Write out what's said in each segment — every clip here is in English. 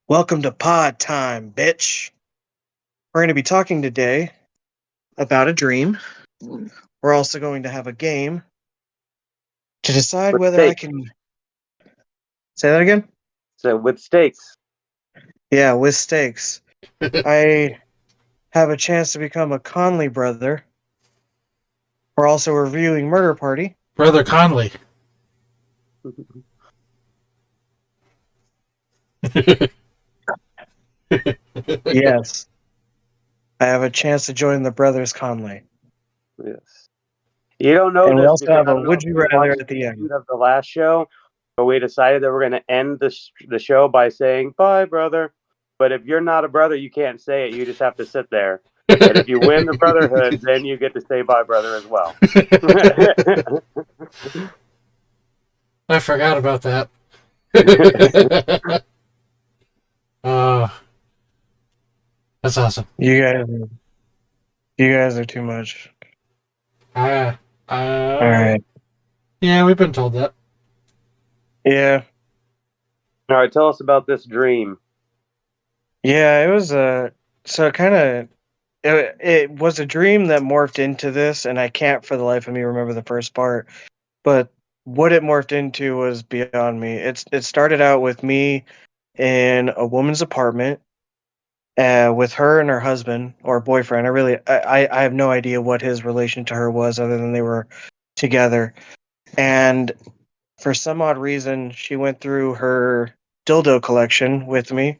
Welcome to Pod Time, bitch. We're going to be talking today about a dream. We're also going to have a game to decide With whether I stakes. can say that again. So with stakes. Yeah, with stakes. I have a chance to become a Conley brother. We're also reviewing Murder Party. Brother Conley. Yes, I have a chance to join the Brothers Conley. Yes. You don't know And we this also because have I a don't know Would if You you Rather watched at the the end end. of the last show, but we decided that we're going to end the show by saying, bye, brother. But if you're not a brother, you can't say it. You just have to sit there. And if you win the brotherhood, then you get to say bye, brother, as well. I forgot about that. uh, that's awesome. You guys are too much. Uh, All right. yeah, we've been told that. Yeah. All right, tell us about this dream. Yeah, it was so kind of it was a dream that morphed into this, and I can't for the life of me remember the first part. But what it morphed into was beyond me. It started out with me in a woman's apartment, with her and her husband or boyfriend. I have no idea what his relation to her was, other than they were together. And for some odd reason, she went through her dildo collection with me,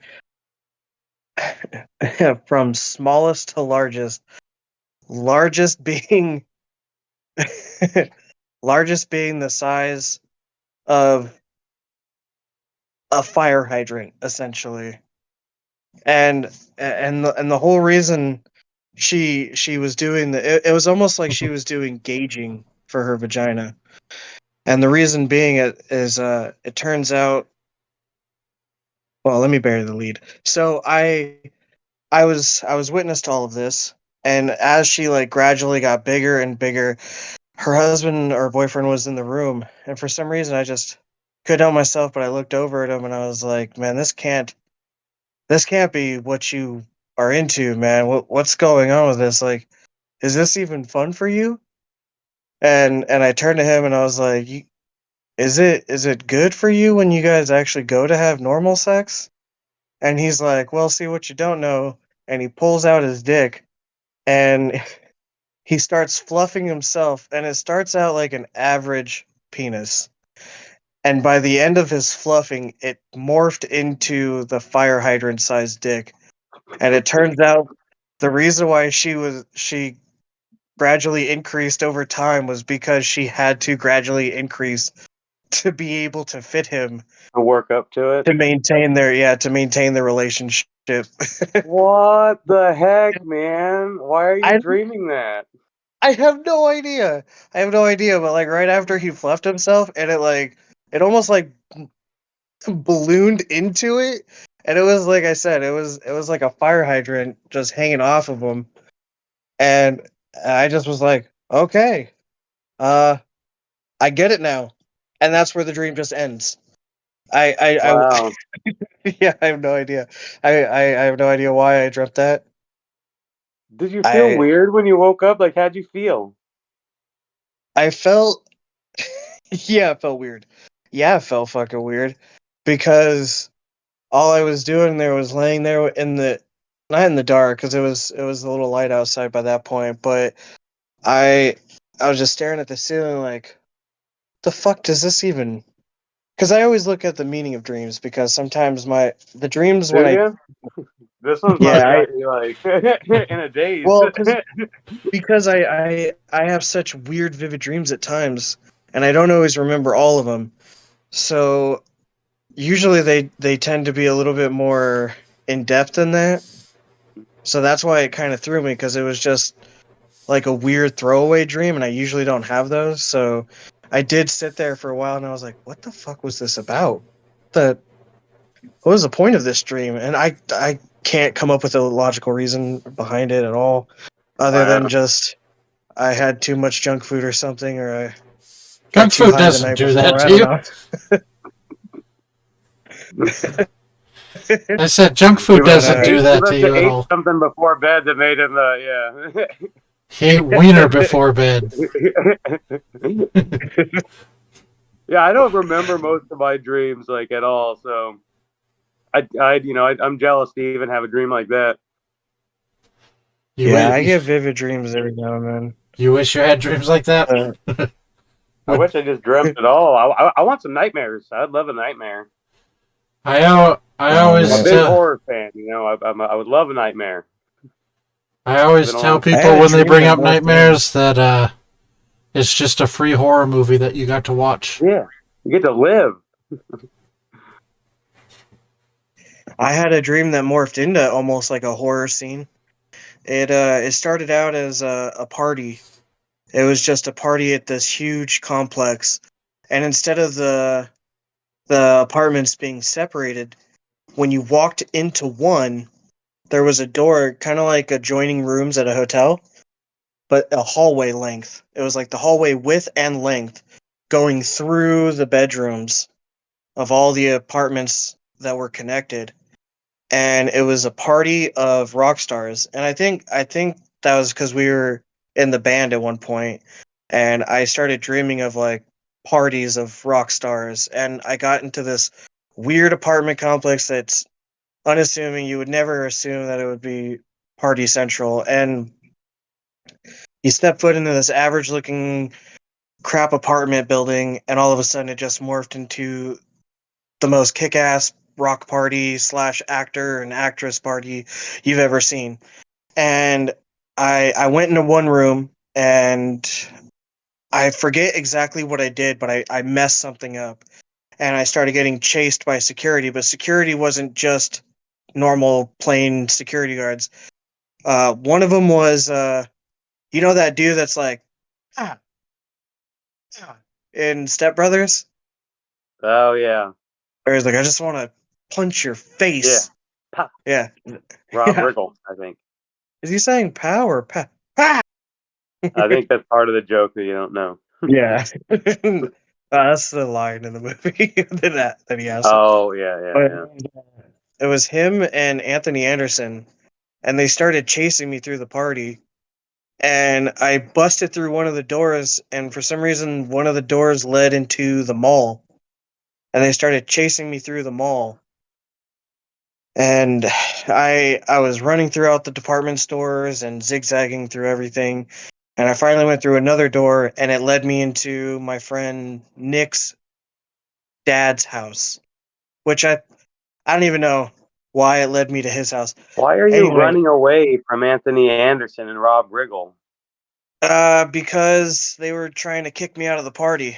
from smallest to largest. Largest being largest being the size of a fire hydrant, essentially. And the whole reason she was doing it was almost like she was doing gauging for her vagina. And the reason being it turns out, well, let me bury the lead. So I was witness to all of this, and as she like gradually got bigger and bigger, her husband or boyfriend was in the room, and for some reason I just couldn't help myself, but I looked over at him and I was like, "Man, this can't be what you are into, man. What's going on with this? Like, is this even fun for you?" And I turned to him and I was like, "Is it good for you when you guys actually go to have normal sex?" And he's like, "Well, see what you don't know." And he pulls out his dick and he starts fluffing himself, and it starts out like an average penis. And by the end of his fluffing, it morphed into the fire hydrant sized dick. And it turns out the reason why she gradually increased over time was because she had to gradually increase to be able to fit him, To work up to it. to maintain their relationship. What the heck, man? Why are you I dreaming that? I have no idea. I have no idea, but like right after he fluffed himself, and it almost like ballooned into it, and it was like I said, it was like a fire hydrant just hanging off of him, and I just was like, okay, uh, I get it now, and that's where the dream just ends. Wow. Yeah, I have no idea. I have no idea why I dreamt that. Did you feel I weird when you woke up? Like, how'd you feel? I felt yeah, it felt weird. Yeah, it felt fucking weird because all I was doing there was laying there in the not in the dark because it was a little light outside by that point, but I I was just staring at the ceiling like, the fuck does this even? Because I always look at the meaning of dreams because sometimes the dreams when Do I you? This one's yeah probably I got you like in a daze. well because I have such weird vivid dreams at times, and I don't always remember all of them. So usually they tend to be a little bit more in depth than that. So that's why it kind of threw me, because it was just like a weird throwaway dream, and I usually don't have those. So I did sit there for a while, and I was like, "What the fuck was this about? The What was the point of this dream?" And I can't come up with a logical reason behind it at all, other Wow. than just I had too much junk food or something, or I got Junk too food high the doesn't night do that before. I to don't you. know. I said junk food doesn't do He that must to have you at ate all. something before bed that made him, yeah. He ate wiener before bed. Yeah, I don't remember most of my dreams like at all. So I'm jealous to even have a dream like that. You Yeah, I wait. get vivid dreams every now and then. You wish you had dreams like that. I wish I just dreamt it all. I want some nightmares. I'd love a nightmare. I I'm a always big tell horror fan. I would love a nightmare. I It's always been a tell long I time. had people a when they dream bring that up morphed in. nightmares that it's just a free horror movie that you got to watch. Yeah, you get to live. I had a dream that morphed into almost like a horror scene. It started out as a party. It was just a party at this huge complex, and instead of the apartments being separated, when you walked into one, there was a door, kind of like adjoining rooms at a hotel, but a hallway length. It was like the hallway width and length going through the bedrooms of all the apartments that were connected. And it was a party of rock stars. And I think that was because we were in the band at one point, and I started dreaming of like parties of rock stars, and I got into this weird apartment complex that's unassuming. You would never assume that it would be party central, and you step foot into this average looking crap apartment building, and all of a sudden it just morphed into the most kick-ass rock party slash actor and actress party you've ever seen. And I went into one room, and I forget exactly what I did, but I messed something up, and I started getting chased by security. But security wasn't just normal plain security guards. One of them was that dude that's like ah, ah, in Step Brothers, Oh yeah, or he's like, I just want to punch your yeah. face. Pa. Yeah, Rob yeah. Riggle, I think. Is he saying pow or pa? Pa! I think that's part of the joke that you don't know. Yeah. That's the line in the movie that he has. Oh yeah, yeah, But yeah. it was him and Anthony Anderson, and they started chasing me through the party. And I busted through one of the doors, and for some reason, one of the doors led into the mall. And they started chasing me through the mall. And I was running throughout the department stores and zigzagging through everything. And I finally went through another door, and it led me into my friend Nick's dad's house, which I don't even know why it led me to his house. Why are you Anyway, running away from Anthony Anderson and Rob Riggle? because they were trying to kick me out of the party,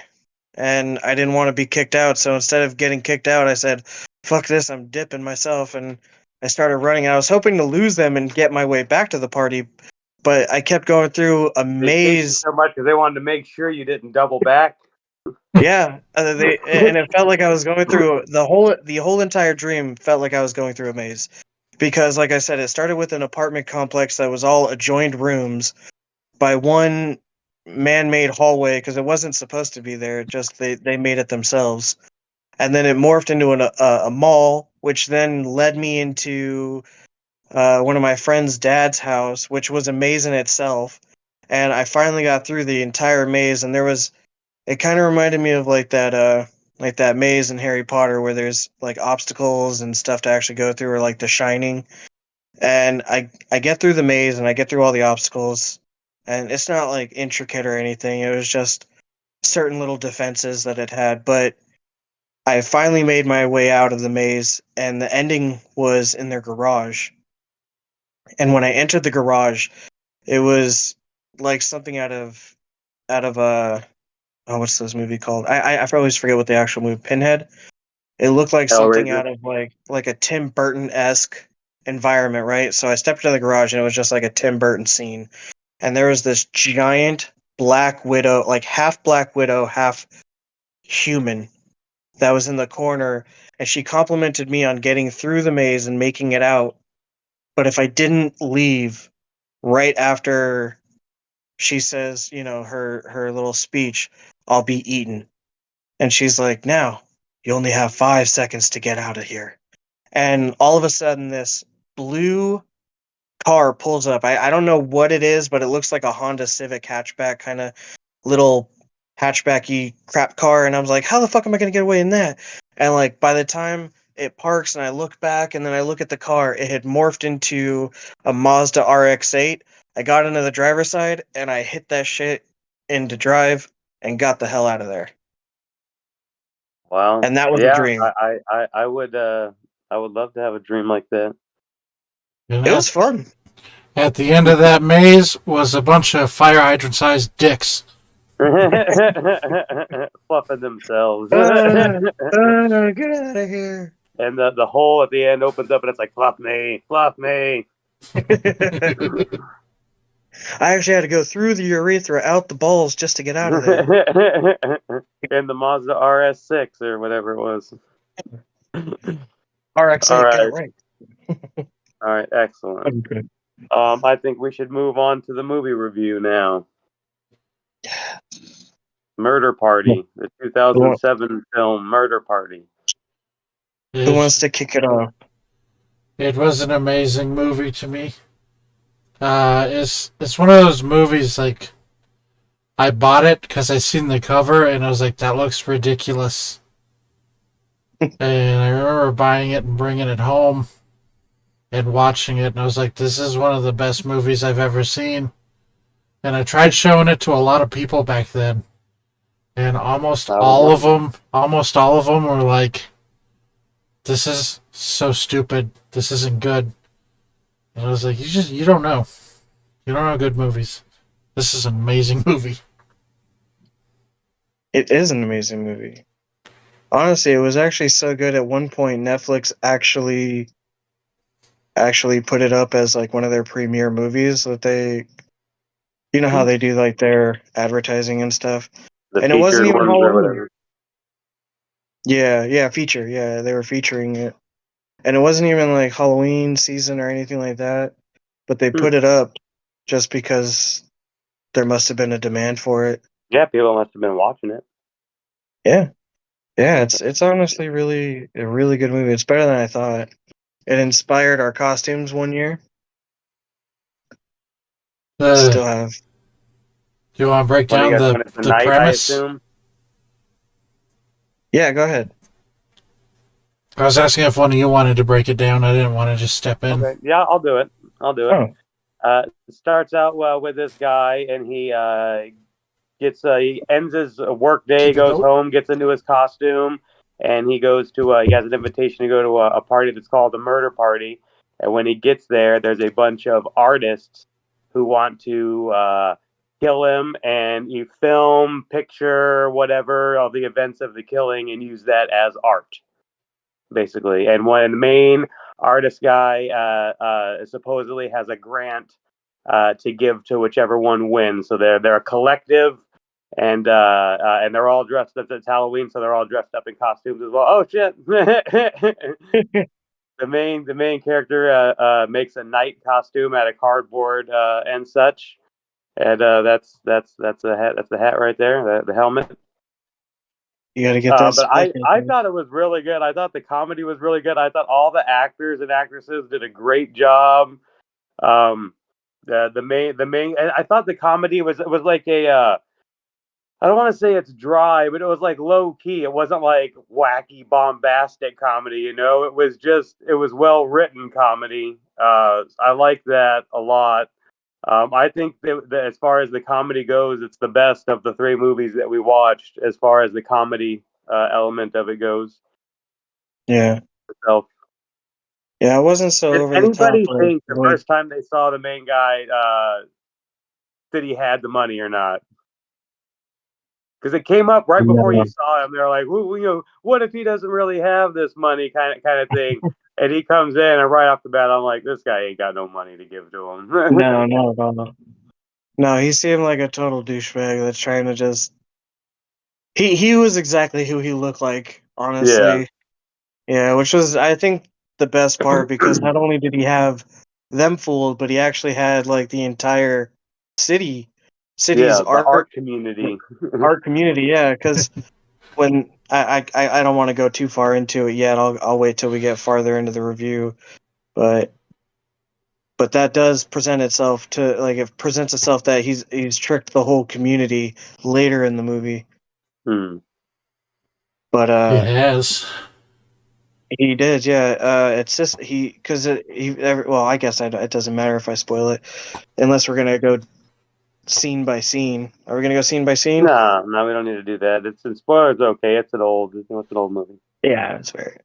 and I didn't want to be kicked out. So instead of getting kicked out, I said, "Fuck this! I'm dipping myself," and I started running. I was hoping to lose them and get my way back to the party, but I kept going through a They chased you maze. so much because they wanted to make sure you didn't double back. Yeah, and it felt like I was going through the whole entire dream felt like I was going through a maze, because like I said, it started with an apartment complex that was all adjoined rooms by one man-made hallway, because it wasn't supposed to be there. Just they made it themselves, and then it morphed into a mall, which then led me into one of my friend's dad's house, which was a maze in itself. And I finally got through the entire maze, and it kind of reminded me of like that maze in Harry Potter where there's like obstacles and stuff to actually go through, or like The Shining. And I get through the maze, and I get through all the obstacles, and it's not like intricate or anything. It was just certain little defenses that it had, but I finally made my way out of the maze, and the ending was in their garage. And when I entered the garage, it was like something out of a what's this movie called? I always forget what the actual movie, Pinhead. It looked like something Hellraiser. out of like a Tim Burton esque environment, right? So I stepped into the garage, and it was just like a Tim Burton scene, and there was this giant black widow, like half black widow, half human, that was in the corner, and she complimented me on getting through the maze and making it out. But if I didn't leave right after she says, her little speech, I'll be eaten. And she's like, now you only have 5 seconds to get out of here. and all of a sudden this blue car pulls up. I don't know what it is, but it looks like a Honda Civic hatchback kind of little hatchbacky crap car, and I was like, how the fuck am I gonna get away in that? And like by the time it parks and I look back and then I look at the car, it had morphed into a Mazda RX-8. I got into the driver's side and I hit that shit into drive and got the hell out of there. Wow. And that was a Yeah, dream. I would love to have a dream like that. And It was fun. at the end of that maze was a bunch of fire hydrant sized dicks. Fluffing themselves. Get out of here. And the hole at the end opens up and it's like, fluff me, fluff me. I actually had to go through the urethra, out the balls, just to get out of there. In the Mazda RS6 or whatever it was. RX-8, All got it right. right. All right, excellent. Okay. I think we should move on to the movie review now. Murder Party, the 2007 film Murder Party. Who wants to kick it off? It was an amazing movie to me. It's one of those movies like I bought it because I seen the cover and I was like, that looks ridiculous. And I remember buying it and bringing it home and watching it, and I was like, this is one of the best movies I've ever seen. And I tried showing it to a lot of people back then, and almost all of them were like, this is so stupid. This isn't good. And I was like, you don't know. You don't know good movies. This is an amazing movie. It is an amazing movie. Honestly, it was actually so good at one point Netflix actually put it up as like one of their premiere movies that they, you know how they do like their advertising and stuff. The And it wasn't featured even ones or Halloween. whatever. Yeah, feature. Yeah, they were featuring it. And it wasn't even like Halloween season or anything like that, but they put it up just because there must have been a demand for it. Yeah, people must have been watching it. Yeah. Yeah, it's honestly really a really good movie. It's better than I thought. It inspired our costumes one year. Still have. Do you want to break When down it's the the night, I premise? assume. Yeah, go ahead. I was asking if one of you wanted to break it down. I didn't want to just step in. Okay, yeah, I'll do it. Oh. It starts out with this guy, and he he ends his work day, goes home, gets into his costume, and he goes to he has an invitation to go to a party that's called the Murder Party. And when he gets there, there's a bunch of artists who want to kill him, and you film, picture, whatever, all the events of the killing, and use that as art, basically. And when the main artist guy supposedly has a grant to give to whichever one wins, so they're a collective, and they're all dressed up. It's Halloween, so they're all dressed up in costumes as well. Oh shit! The main character makes a knight costume out of cardboard and such, and that's the hat. That's the hat right there. The helmet. You got to get that But spec. I thought it was really good. I thought the comedy was really good. I thought all the actors and actresses did a great job. The main I thought the comedy was like a I don't want to say it's dry, but it was like low key. It wasn't like wacky, bombastic comedy. You know, it was well written comedy. I like that a lot. I think that as far as the comedy goes, it's the best of the three movies that we watched. As far as the comedy element of it goes. Yeah. So, Yeah, I wasn't so did over the top. anybody think the first time they saw the main guy that he had the money or not? Because it came up right before you saw him. They're like, what if he doesn't really have this money, kind of thing. And he comes in, and right off the bat, I'm like, this guy ain't got no money to give to him. No. No, he seemed like a total douchebag that's trying to just. He was exactly who he looked like, honestly. Yeah, which was, I think, the best part, because not only did he have them fooled, but he actually had like the entire city's the art community. art community. Yeah, because when I don't want to go too far into it yet. I'll wait till we get farther into the review, but that does present itself to like it presents itself that he's tricked the whole community later in the movie. Hmm. But It has. he did, yeah. It's just well, I guess it doesn't matter if I spoil it, unless we're gonna go scene by scene. Are we gonna go scene by scene? No, we don't need to do that. It's in spoilers. Okay, it's an old movie. Yeah, it's very.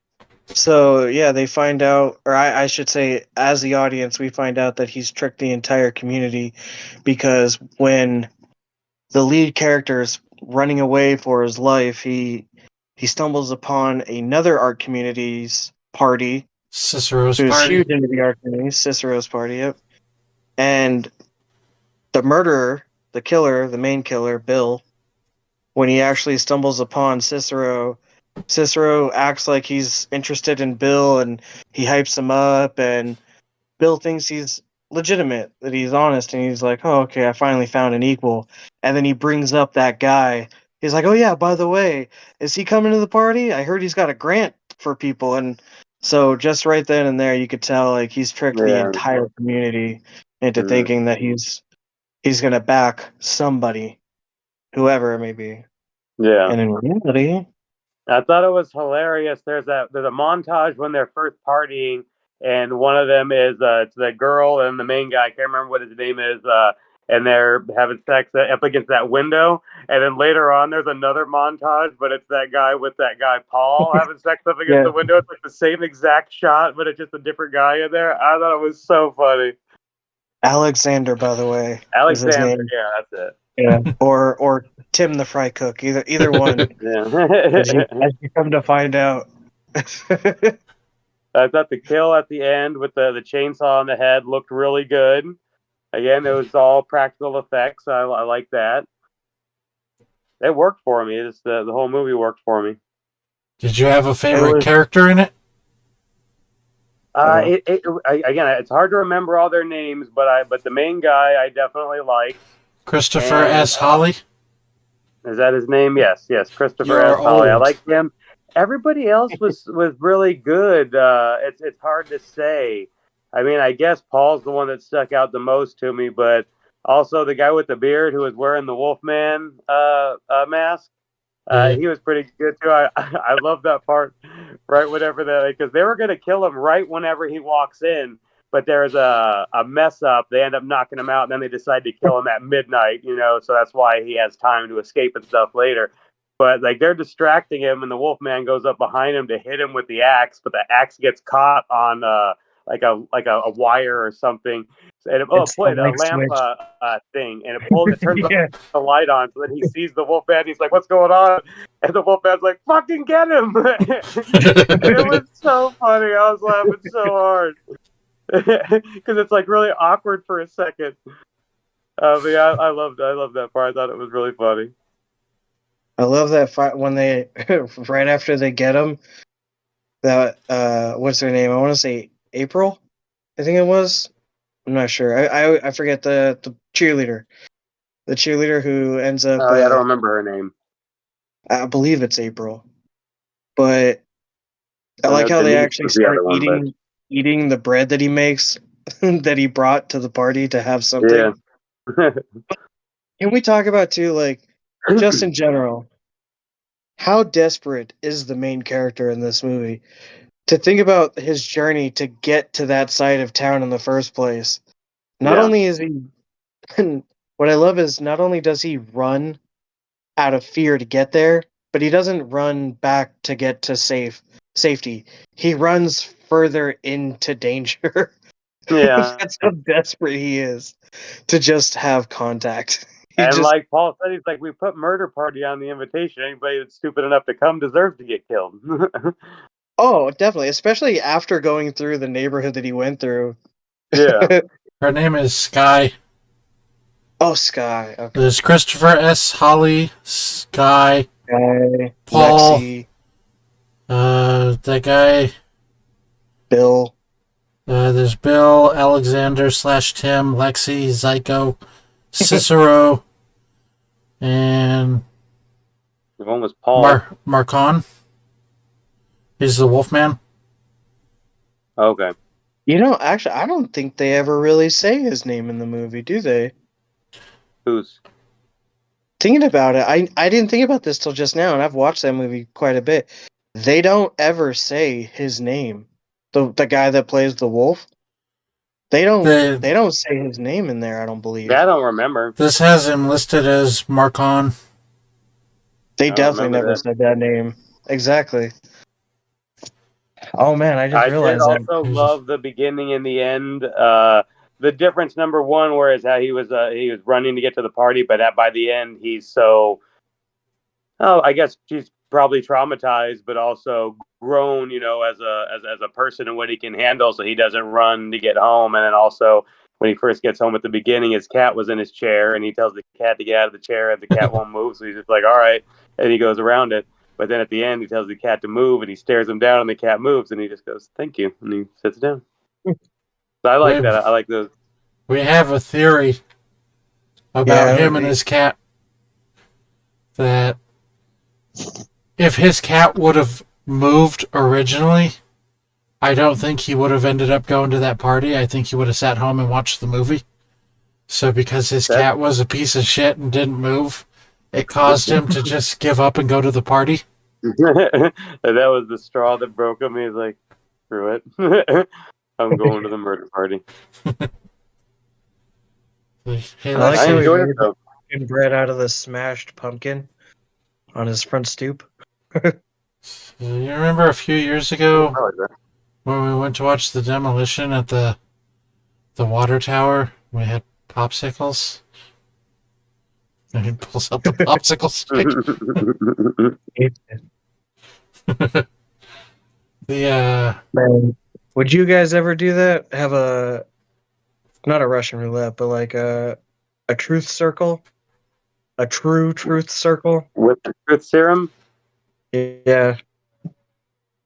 So yeah, they find out, or I should say, as the audience, we find out that he's tricked the entire community, because when the lead character is running away for his life, he stumbles upon another art community's party, Cicero's who's party. huge into the art community, Cicero's party, yep. And the murderer, the killer, the main killer, Bill, when he actually stumbles upon Cicero, Cicero acts like he's interested in Bill and he hypes him up, and Bill thinks he's legitimate, that he's honest, and he's like, "Oh, okay, I finally found an equal." And then he brings up that guy. He's like, "Oh yeah, by the way, is he coming to the party? I heard he's got a grant for people." And so just right then and there, you could tell like he's tricked the Yeah. entire community into Mm. thinking that he's gonna back somebody, whoever it may be. Yeah. And in reality, I thought it was hilarious. There's a montage when they're first partying, and one of them is it's the girl and the main guy. I can't remember what his name is. And they're having sex up against that window. And then later on, there's another montage, but it's that guy with that guy Paul having sex up against yeah, the window. It's like the same exact shot, but it's just a different guy in there. I thought it was so funny. Alexander, by the way, is his Alexander, name. yeah, that's it. Yeah, or Tim the Fry Cook, either one. As Yeah. you come to find out. I thought the kill at the end with the chainsaw on the head looked really good. Again, it was all practical effects. I like that. It worked for me. It's the whole movie worked for me. Did you have a favorite was- character in it? Again, it's hard to remember all their names, but the main guy I definitely like. Christopher And, S. Holly? Is that his name? Yes, Christopher You're S. Holly. I old. like him. Everybody else was really good. It's hard to say. I mean, I guess Paul's the one that stuck out the most to me, but also the guy with the beard who was wearing the Wolfman mask. Yeah. He was pretty good too. I love that part. Right, whatever because they were gonna kill him right whenever he walks in, but there's a mess up. They end up knocking him out, and then they decide to kill him at midnight. So that's why he has time to escape and stuff later. But like they're distracting him, and the Wolfman goes up behind him to hit him with the axe, but the axe gets caught on like a wire or something, and it It's the played a light lamp switch. thing, and it turns Yeah. the light on, so then he sees the Wolfman. He's like, "What's going on?" And the Wolfman's like, "Fucking get him!" It was so funny. I was laughing so hard because it's like really awkward for a second. But yeah, I loved that part. I thought it was really funny. I love that fight when they right after they get him. That what's her name? I want to say April. I think it was. I'm not sure. I forget the cheerleader. The cheerleader who ends up. Oh yeah, I don't remember her name. I believe it's April, but I I like know how they Denise actually was the start other one, but eating the bread that he makes that he brought to the party to have yeah. something. Can we talk about too, like, just in general, how desperate is the main character in this movie? To think about his journey to get to that side of town in the first place. Not Yeah. only is he, what I love is not only does he run out of fear to get there, but he doesn't run back to get to safety. He runs further into danger. Yeah. That's how desperate he is to just have contact. He And just like Paul said, he's like, we put murder party on the invitation. Anybody that's stupid enough to come deserves to get killed. oh, definitely, especially after going through the neighborhood that he went through. Yeah. Her name is Sky. Oh, Sky. Okay. There's Christopher S. Holly, Sky, Sky, Paul, Lexi, that guy. Bill. There's Bill, Alexander / Tim, Lexi, Zyko, Cicero, and one was Paul. Marcon. He's the Wolfman. Okay. Actually, I don't think they ever really say his name in the movie, do they? Who's? Thinking about it, I didn't think about this till just now, and I've watched that movie quite a bit. They don't ever say his name. The guy that plays the wolf. They don't say his name in there, I don't believe. Yeah, I don't remember. This has him listed as Marcon. They I don't definitely remember never that. said that name. Exactly. Oh man, I just I did realized that. also love the beginning and the end. The difference, number one, whereas how he was running to get to the party, but by the end he's so. Oh, I guess he's probably traumatized, but also grown, as a person and what he can handle, so he doesn't run to get home. And then also, when he first gets home at the beginning, his cat was in his chair, and he tells the cat to get out of the chair, and the cat won't move, so he's just like, "All right," and he goes around it. But then at the end, he tells the cat to move, and he stares him down, and the cat moves, and he just goes, "Thank you," and he sits down. So I like that. I like those. We have a theory about him and his cat that if his cat would have moved originally, I don't think he would have ended up going to that party. I think he would have sat home and watched the movie. So because his cat was a piece of shit and didn't move, it caused him to just give up and go to the party. That was the straw that broke him. He's like, screw it. I'm going to the murder party. Hey, I like I how he enjoyed it made though. fucking bread out of the smashed pumpkin on his front stoop. You remember a few years ago I like that. when we went to watch the demolition at the water tower? We had popsicles. And he pulls out the popsicle stick. Man, would you guys ever do that? Have not a Russian roulette, but like a truth circle? A true truth circle? With the truth serum? Yeah.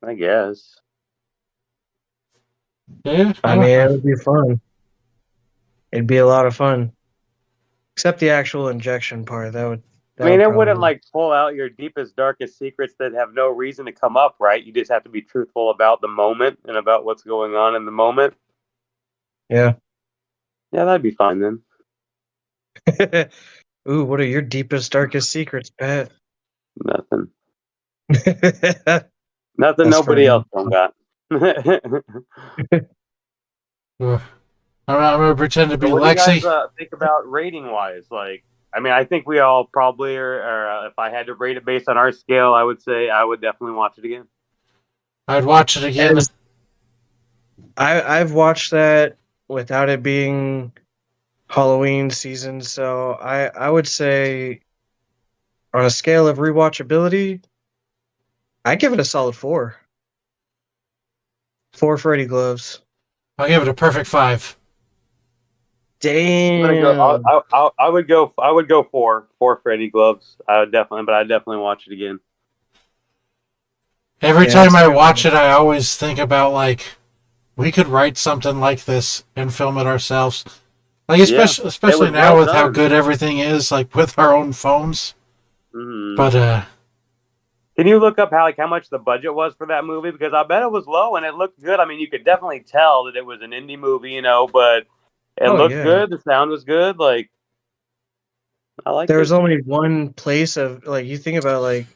I guess. Yeah, I mean, it would be fun. It'd be a lot of fun. Except the actual injection part. It wouldn't like pull out your deepest, darkest secrets that have no reason to come up, right? You just have to be truthful about the moment and about what's going on in the moment. Yeah. Yeah, that'd be fine then. Ooh, what are your deepest, darkest secrets, Pat? Nothing. That's Nobody else don't got. I'm gonna pretend to be What Lexi. do you guys think about rating wise? Like, I think we all probably are. If I had to rate it based on our scale, I would say I would definitely watch it again. I'd watch it again. I've watched that without it being Halloween season, so I would say on a scale of rewatchability, I give it a solid 4. 4 Freddy gloves. I'll give it a perfect 5. Damn. I would go 4 Freddy gloves. I'd definitely watch it again. Every time I watch it, I always think about like we could write something like this and film it ourselves. Like especially now with how good everything is, like with our own phones. Mm-hmm. But can you look up how much the budget was for that movie? Because I bet it was low and it looked good. I mean, you could definitely tell that it was an indie movie, but it looked good. The sound was good. Like, I liked it. There was only one place of like you think about like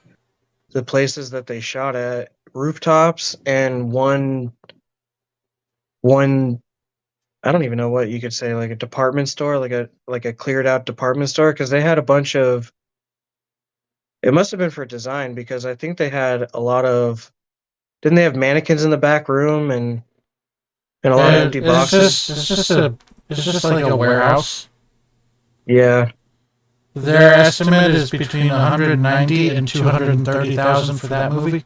the places that they shot at, rooftops, and one I don't even know what you could say, like a department store, like a cleared out department store, because they had a bunch of. It must have been for design because I think they had a lot of. Didn't they have mannequins in the back room and a lot of empty boxes? It's just like a warehouse. Yeah. Their estimate is between 190 and 230,000 for that movie.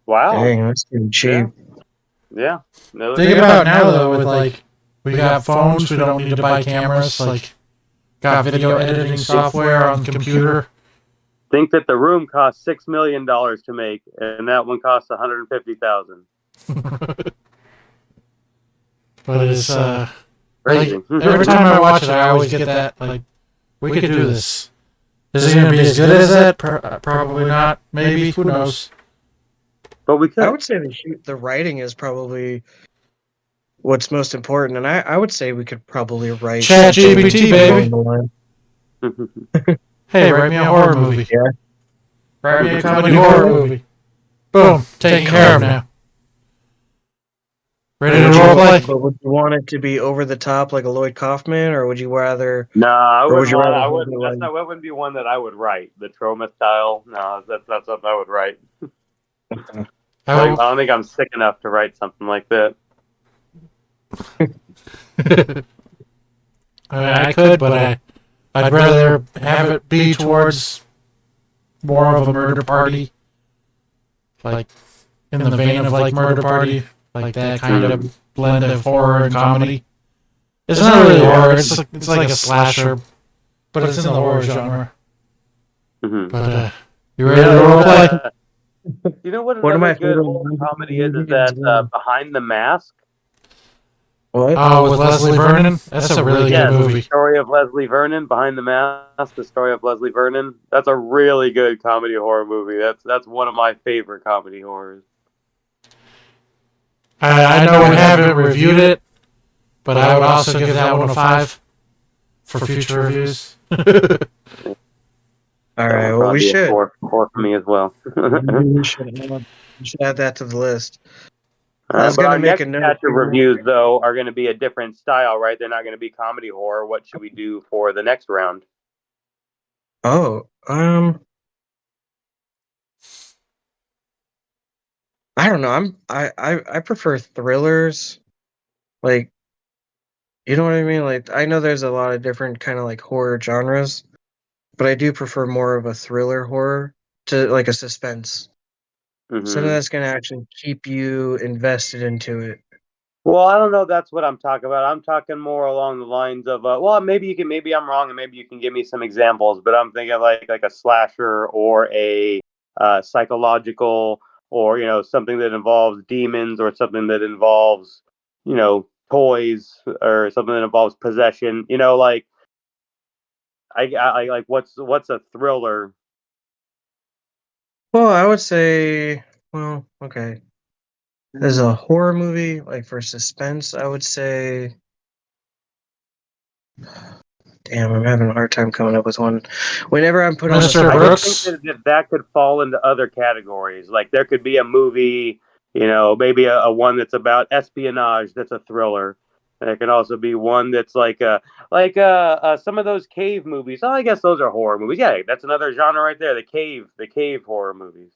Wow. Dang, that's pretty cheap. Yeah. Think about now though, with like we got phones, we don't need to buy cameras, like got video editing software on the computer. Think that the room cost $6 million to make, and that one costs $150,000. But it's crazy. Like, every time I watch it, I always get that like we could do this. Is it going to be as good as that? Probably not. Maybe. Who knows? But we I could. would say the writing is probably what's most important, and I would say we could probably write Chat something GPT, along baby. the line. Hey, write me a horror movie. Yeah. Write me a comedy horror movie. Boom. Taken care of now. Ready to roleplay? But would you want it to be over the top like a Lloyd Kaufman, or would you rather? No, I Or would wouldn't you want. rather I have wouldn't. it That's like? not. That wouldn't be one that I would write. The trauma style. No, that's something I would write. I don't think I'm sick enough to write something like that. I could, but I'd rather have it be towards more of a murder party, like in the vein of like Murder Party, like that kind of blend of horror and comedy. It's not really horror; it's like a slasher, but it's in the horror genre. Mm-hmm. But you ready to roleplay? You know what One of my another good favorite horror ones comedy is that Behind the Mask. What? Oh, with Leslie Vernon? That's a really good movie. The story of Leslie Vernon, Behind the Mask, the story of Leslie Vernon. That's a really good comedy horror movie. That's one of my favorite comedy horrors. I know we haven't reviewed it, but I would also give that one a 5 for future reviews. All right. Well, we should. Four for me as well. we should add that to the list. I was But gonna our make next a note. batch of reviews, though, are going to be a different style, right? They're not going to be comedy horror. What should we do for the next round? Oh, I don't know. I prefer thrillers. Like, you know what I mean? Like, I know there's a lot of different kind of like horror genres, but I do prefer more of a thriller horror to like a suspense. Something that's gonna actually keep you invested into it. Well, I don't know. That's what I'm talking about. I'm talking more along the lines of, well, maybe I'm wrong, and maybe you can give me some examples. But I'm thinking like a slasher or a psychological, or something that involves demons, or something that involves toys, or something that involves possession. Like I like what's a thriller? Well, I would say, well, okay. As a horror movie, like for suspense, I would say. Damn, I'm having a hard time coming up with one. Whenever I'm put on the Mr. spot, Brooks? I think that could fall into other categories. Like there could be a movie, maybe a one that's about espionage that's a thriller. There can also be one that's like some of those cave movies. Oh, I guess those are horror movies. Yeah, that's another genre right there. The cave horror movies.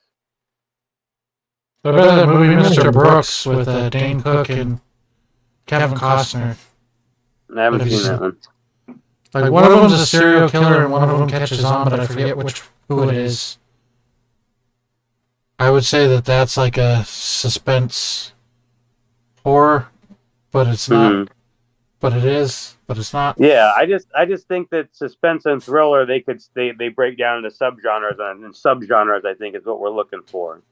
What about that movie Mr. Brooks with Dane Cook and Kevin Costner? I haven't seen that one. Like one of them's a serial killer and one of them catches on, but I forget who it is. I would say that that's like a suspense horror, but it's not. Mm-hmm. But it is, but it's not. Yeah, I just think that suspense and thriller they break down into subgenres, and subgenres I think is what we're looking for.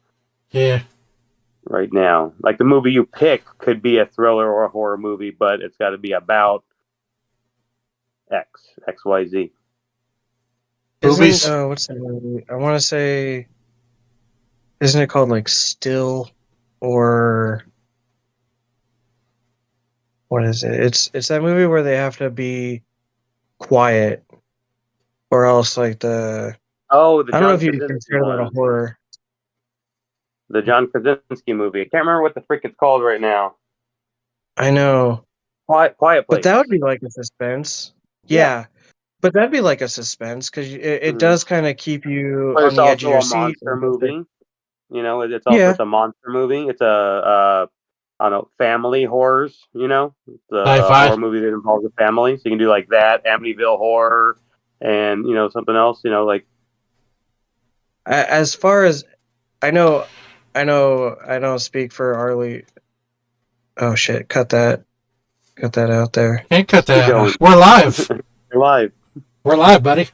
Yeah. Right now, like the movie you pick could be a thriller or a horror movie, but it's got to be about XYZ. Movies? What's that movie? I want to say, isn't it called like Still, or what is it? It's that movie where they have to be quiet, or else like the. Oh, the I don't know John if you Krasinski consider that a one, horror. the John Krasinski movie. I can't remember what the frick it's called right now. I know, Quiet but Place. that would be like a suspense. Yeah. But that'd be like a suspense because it does kind of keep you But on it's the edge of also your a seat. monster movie. It's Yeah, a monster movie. It's I don't know, family horrors. It's a Sci-fi. horror movie that involves a family. So you can do like that, Amityville Horror, and something else. Like as far as I know, I don't speak for Arlie. Oh shit! Cut that out there. Can't cut keep that. going. We're live. You're live. We're live, buddy.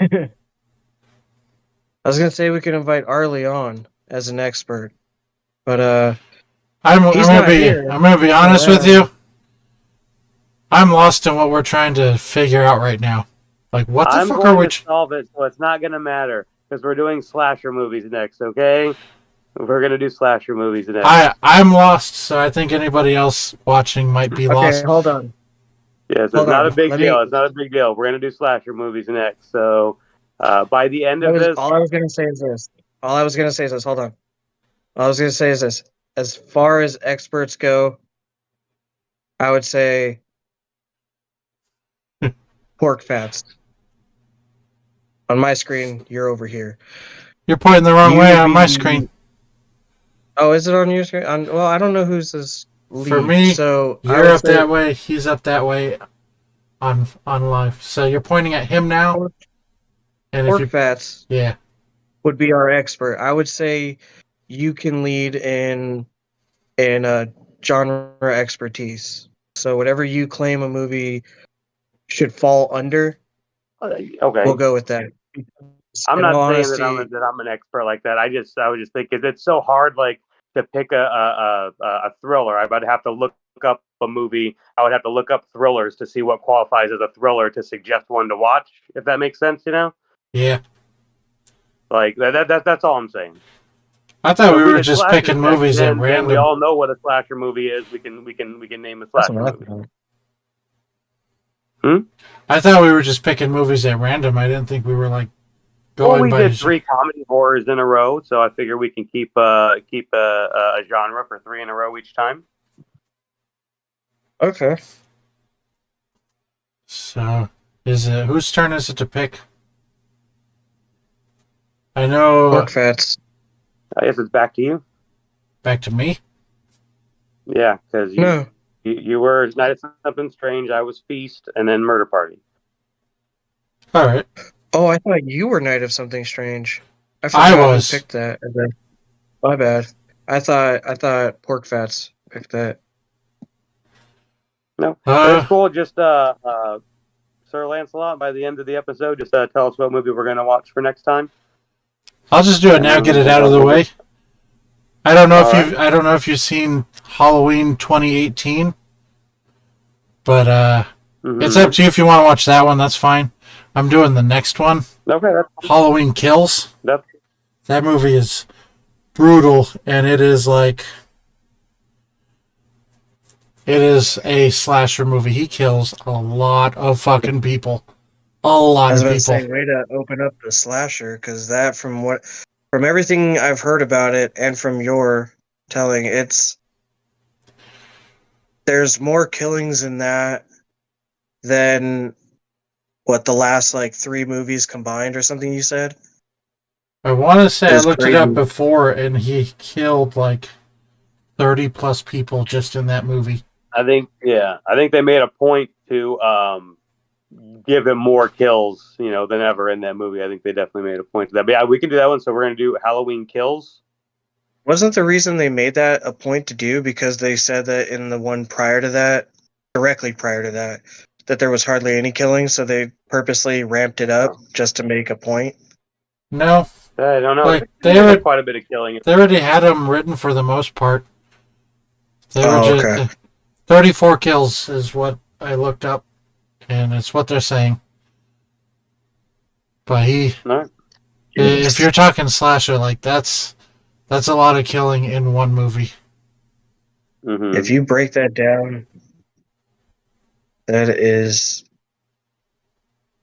I was gonna say we could invite Arlie on as an expert, but I'm he's gonna not be here. I'm gonna be honest with you. I'm lost in what we're trying to figure out right now. Like, what the I'm fuck are going we? to solve it, so it's not going to matter because we're doing slasher movies next. Okay, we're going to do slasher movies next. I'm lost, so I think anybody else watching might be Okay, lost. hold on. Yes, it's Hold not a on. big Let deal. me. It's not a big deal. We're going to do slasher movies next. So by the end of this, All I was gonna say is this. All I was gonna say is this. Hold on. All I was gonna say is this. As far as experts go, I would say pork fats. On my screen, you're over here. You're pointing the wrong You way would on my be. screen. Oh, is it on your screen? Well, I don't know who's this For lead. me, So I you're would up say that way. He's up that way on live. So you're pointing at him now, pork, and if pork you, fats yeah, would be our expert. I would say you can lead in genre expertise. So whatever you claim a movie should fall under, we'll okay. go with that. I'm In not all saying honesty, that I'm an expert like that. I was just thinking it's so hard, like to pick a thriller. I would have to look up a movie. I would have to look up thrillers to see what qualifies as a thriller to suggest one to watch. If that makes sense, you know, yeah. like that's all I'm saying. I thought So we if we were did just slashers picking next, movies at then we random. all know what a slasher movie is. We can name a that's slasher what I movie. thought. I thought we were just picking movies at random. I didn't think we were like Well, going we by. did 3 comedy horrors in a row, so I figure we can keep a genre for 3 in a row each time. Okay. So is it whose turn is it to pick? I know. Pork fats. I guess it's back to you. Back to me. Yeah, because No. you were Night of Something Strange, I was Feast, and then Murder Party. All right. Oh, I thought you were Knight of Something Strange. I I forgot who was. picked that. My bad. I thought pork fats picked that. No, but it's Uh, cool. Just Sir Lancelot, by the end of the episode, just tell us what movie we're gonna watch for next time. I'll just do it now. Get it out of the way. I don't know if you've seen Halloween 2018, but it's up to you if you want to watch that one. That's fine. I'm doing the next one. Okay, Halloween Kills. that's That movie is brutal, and it is like it is a slasher movie. He kills a lot of fucking people. A I lot was of about to people. say, way to open up the slasher, because that, from everything I've heard about it, and from your telling, there's more killings in that than what the last like 3 movies combined, or something you said. I want to say I Is looked it up crazy. before, and he killed like 30 plus people just in that movie. I think they made a point to give him more kills, than ever in that movie. I think they definitely made a point to that. But yeah, we can do that one. So we're gonna do Halloween Kills. Wasn't the reason they made that a point to do because they said that in the one prior to that, directly prior to that, that there was hardly any killing, so they purposely ramped it up Oh. just to make a point? No, I don't know. like There's like quite a bit of killing. they already had them written for the most part. They were Oh, just okay. 34 kills is what I looked up, and it's what they're saying. But No. if you're talking slasher, like that's a lot of killing in one movie. Mm-hmm. If you break that down, that is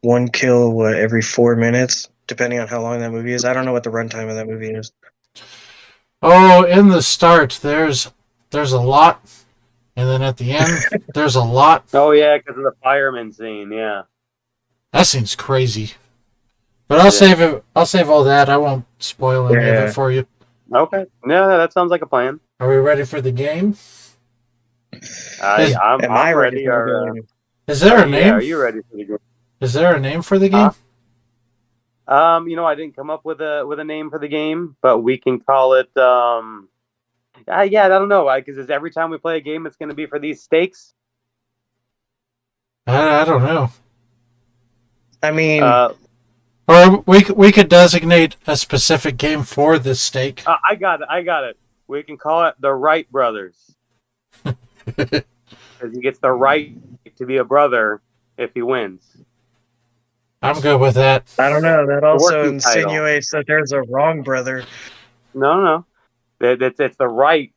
one kill, what, every 4 minutes, depending on how long that movie is. I don't know what the runtime of that movie is. Oh, in the start, there's a lot, and then at the end, there's a lot. Oh yeah, because of the fireman scene. Yeah. That seems crazy. But I'll save it. I'll save all that. I won't spoil any of it for you. Okay. Yeah, that sounds like a plan. Are we ready for the game? I'm ready. Is there a name? Are you ready for the game? Is there a name for the game? I didn't come up with a name for the game, but we can call it. I don't know, because every time we play a game, it's going to be for these stakes. I don't know. I mean, or we could designate a specific game for this stake. I got it. We can call it the Wright Brothers, because he gets the right to be a brother if he wins. I'm good with that. I don't know. That The also working title. insinuates that there's a wrong brother. No. It's the right.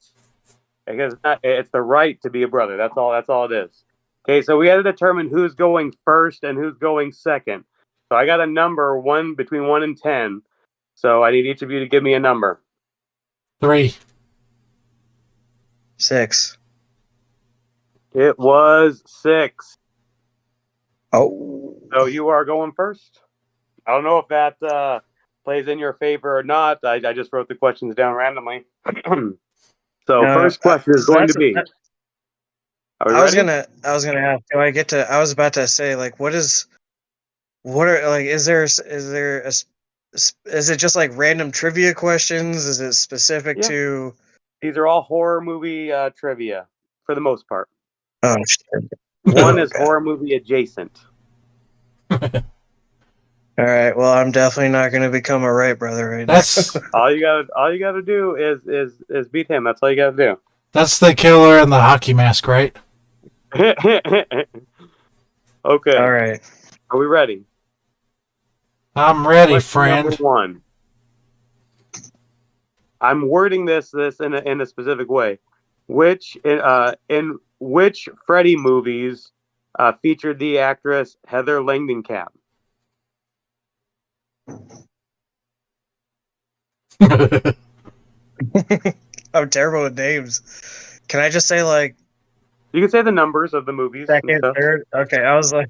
It's the right to be a brother. That's all it is. Okay, so we had to determine who's going first and who's going second. So I got a number between 1 and 10. So I need each of you to give me a number. 3. 6. It was 6. Oh. So you are going first. I don't know if that plays in your favor or not. I just wrote the questions down randomly. So first question is going to be: Are we I was ready? gonna ask. Do I get to? I was about to say, like, what are like? Is it just like random trivia questions? Is it specific Yeah. to? These are all horror movie trivia for the most part. Oh shit! One is God. horror movie adjacent. All right. Well, I'm definitely not gonna become a Wright brother right That's now. All you gotta do is beat him. That's all you gotta that's the killer in the hockey mask, right? do. Okay. All right. Are we ready? I'm ready, Question number friend. 1. I'm wording this in a specific way. In which Freddy movies featured the actress Heather Langenkamp? I'm terrible with names. Can I just say like You can say the numbers of the movies and second, stuff. third? Okay. I was like,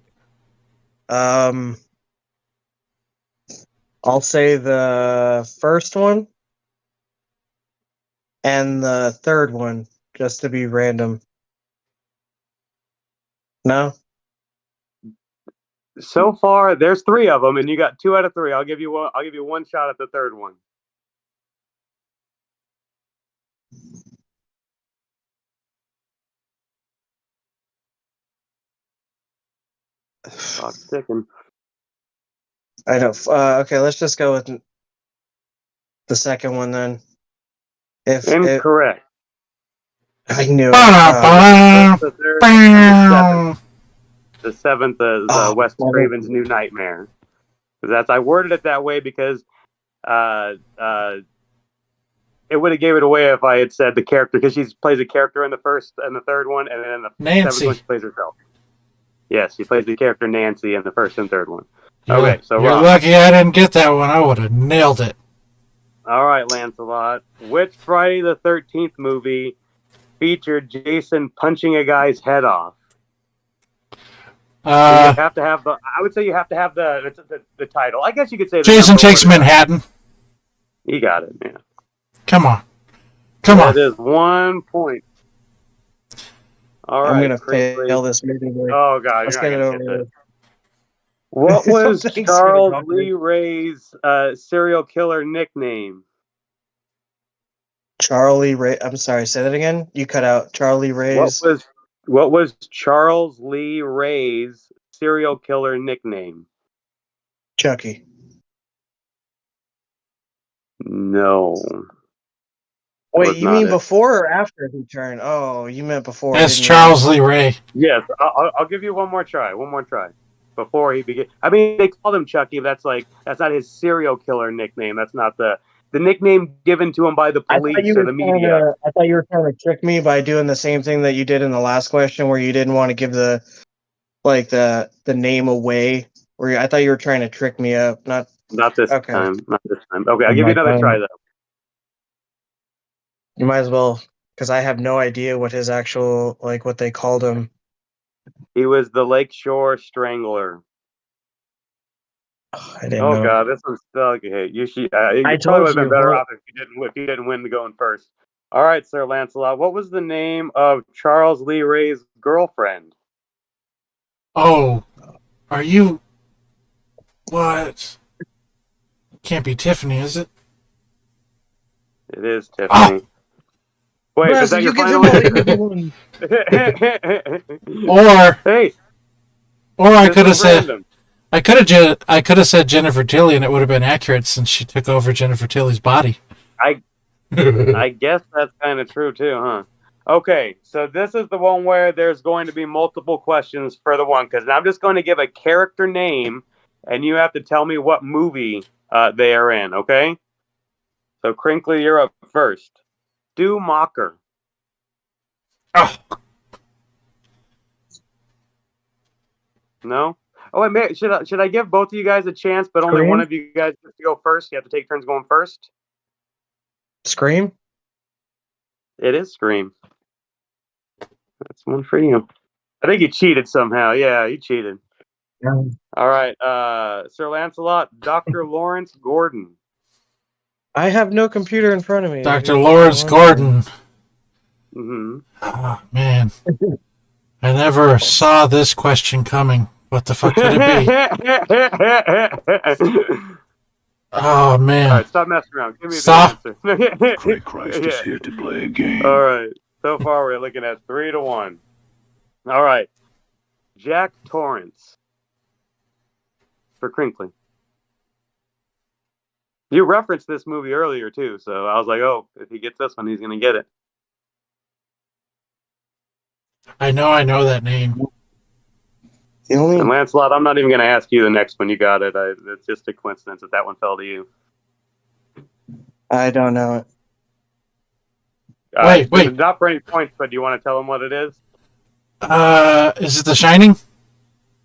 I'll say the first one and the third one, just to be random. No? So far, there's 3 of them, and you got 2 out of 3. I'll give you one. I'll give you one shot at the third one. Clock's ticking. I don't. Okay, let's just go with the second one then. If it, Incorrect. I knew it. Ba-da-ba. The third and the seventh. Bow. The 7th is Oh, Wes well, Craven's New Nightmare. I worded it that way because it would have gave it away if I had said the character, because she plays a character in the first and the third one, and then in the seventh one Nancy. she plays herself. Yes, she plays the character Nancy in the first and third one. You're, Okay, so you're Rob. lucky I didn't get that one. I would have nailed it. All right, Lancelot. Which Friday the 13th movie featured Jason punching a guy's head off? So you have to have I would say you have to have the title. I guess you could say the Jason number Takes or the title. Manhattan. You got it, yeah. Come on. Come on. That is 1 point. All right, I'm gonna Crinkly. fail this movie. Oh God, Let's you're get not it gonna over get with. this. What was Thanks for the Charles compliment. Lee Ray's serial killer nickname? Charlie Ray. I'm sorry. Say that again. You cut out. Charlie Ray's. What was Charles Lee Ray's serial killer nickname? Chucky. No. Wait, Was you not mean it. before or after he turned? Oh, you meant before. That's Didn't you? Charles Lee Ray. Yes, I'll give you one more try. Before he began. I mean, they called him Chucky. But that's not his serial killer nickname. That's not the nickname given to him by the police or the media. I thought you were trying to trick me by doing the same thing that you did in the last question, where you didn't want to give the name away. I thought you were trying to trick me up. Not This okay. time. Not this time. Okay, I'll Oh give my you another God. try though. You might as well, because I have no idea what his actual what they called him. He was the Lakeshore Strangler. I didn't know. God, this one's okay. You should. You I probably told would have been you. better off if you didn't win going first. All right, Sir Lancelot. What was the name of Charles Lee Ray's girlfriend? Oh, are you? What? Can't be Tiffany, is it? It is Tiffany. Wait, is that your final one. Or Hey, I could have said random. I could have said Jennifer Tilly, and it would have been accurate since she took over Jennifer Tilly's body. I guess that's kind of true too, huh? Okay, so this is the one where there's going to be multiple questions for the one, because I'm just going to give a character name, and you have to tell me what movie they are in, okay? So, Crinkly, you're up first. Stu Macher. Oh, No? Oh, wait, should I give both of you guys a chance, but only one Scream? of you guys gets to go first? You have to take turns going first? Scream? It is Scream. That's one for you. I think you cheated somehow. Yeah, you cheated. Yeah. All right, Sir Lancelot, Dr. Lawrence Gordon. I have no computer in front of me. Dr. Give me Lawrence one Gordon. Mm-hmm. Oh, man. I never saw this question coming. What the fuck could it be? Oh, man. All right, stop messing around. Give me Stop. the answer. Great Christ is here to play a game. All right. So far, we're looking at 3-1. All right. Jack Torrance for Crinkly. You referenced this movie earlier, too, so I was like, oh, if he gets this one, he's going to get it. I know that name. The only And Lancelot, I'm not even going to ask you the next one. You got it. It's just a coincidence that one fell to you. I don't know it. Wait. Not for any points, but do you want to tell him what it is? Is it The Shining?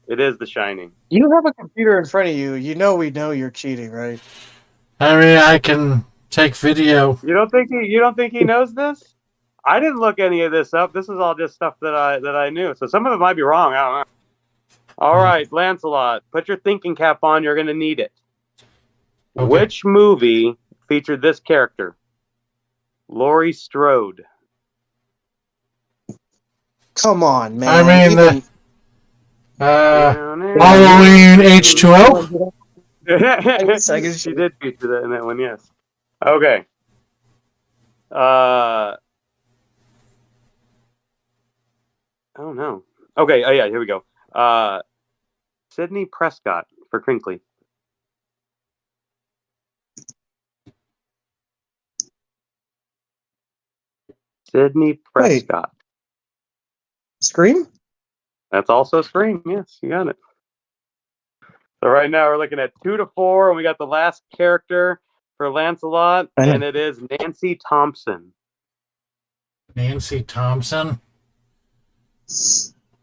It is The Shining. You have a computer in front of you. You know we know you're cheating, right? I mean, I can take video. You don't think he knows this? I didn't look any of this up. This is all just stuff that I knew. So some of it might be wrong. I don't know. All right, Lancelot, put your thinking cap on. You're going to need it. Okay. Which movie featured this character? Laurie Strode. Come on, man. I mean, Halloween H2O? She did feature that in that one, yes. Okay. Oh no. Okay. Oh yeah. Here we go. Sydney Prescott for Crinkly. Sydney Prescott. Scream? That's also Scream. Yes, you got it. So right now we're looking at 2-4, and we got the last character for Lancelot, and it is Nancy Thompson. Nancy Thompson?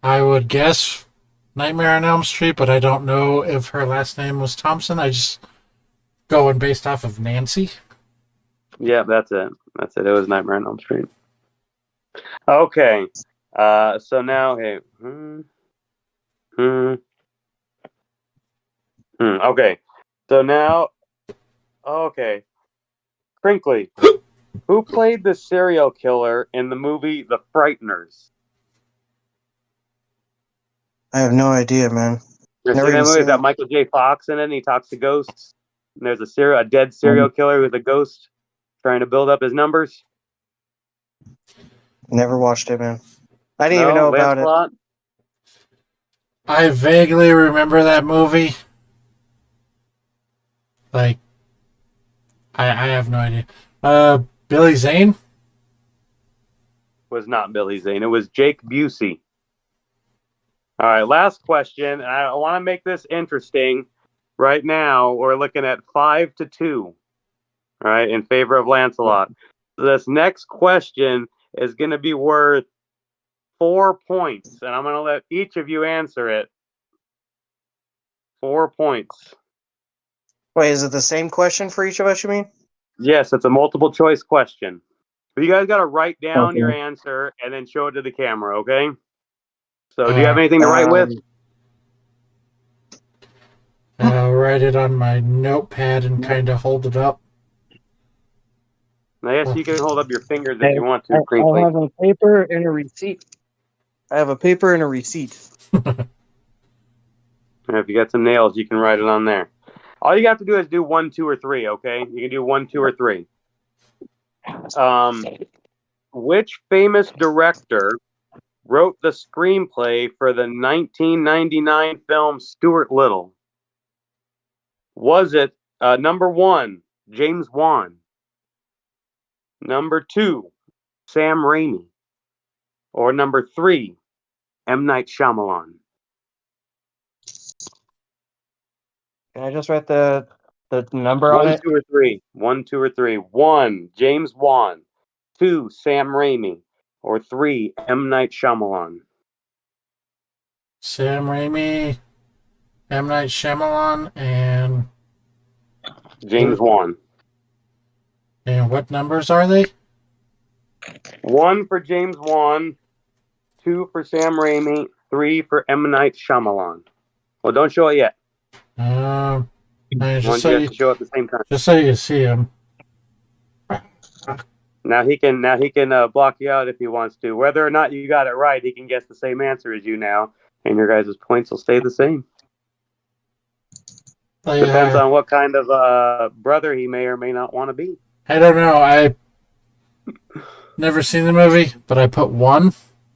I would guess Nightmare on Elm Street, but I don't know if her last name was Thompson. I just going based off of Nancy. Yeah, that's it. It was Nightmare on Elm Street. Okay. So now, hey. Okay. So now, okay. Crinkly. Who played the serial killer in the movie The Frighteners? I have no idea, man. You Never seen that even movie? seen It's got it. Michael J. Fox in it, and he talks to ghosts. And there's a dead serial killer with a ghost trying to build up his numbers. Never watched it, man. I didn't No, even know about it. Lancelot? I vaguely remember that movie. Like, I have no idea. Billy Zane? Was not Billy Zane. It was Jake Busey. All right, last question. I want to make this interesting. Right now, we're looking at 5-2. All right, in favor of Lancelot. So this next question is going to be worth 4 points, and I'm going to let each of you answer it. 4 points. Wait, is it the same question for each of us, you mean? Yes, it's a multiple choice question. But you guys got to write down your answer and then show it to the camera, okay? So, do you have anything to write with? I'll write it on my notepad and kind of hold it up. I guess you can hold up your fingers if you want to, I Crinkly. have a paper and a receipt. If you got some nails, you can write it on there. All you have to do is do 1, 2, or 3, okay? You can do 1, 2, or 3. Which famous director wrote the screenplay for the 1999 film Stuart Little? Was it number 1, James Wan? Number 2, Sam Raimi? Or number 3, M. Night Shyamalan? Can I just write the number on One, it? two, or three. 1, 2, or 3. 1, James Wan. 2, Sam Raimi. Or 3, M. Night Shyamalan. Sam Raimi, M. Night Shyamalan, and James Wan. what numbers are they? 1 for James Wan. 2 for Sam Raimi. 3 for M. Night Shyamalan. Well, don't show it yet. I mean, Once you have to show it at the same time. just so you see them. Now he can block you out if he wants to. Whether or not you got it right, he can guess the same answer as you now, and your guys' points will stay the same. Depends on what kind of brother he may or may not want to be. I don't know. I never seen the movie, but I put 1.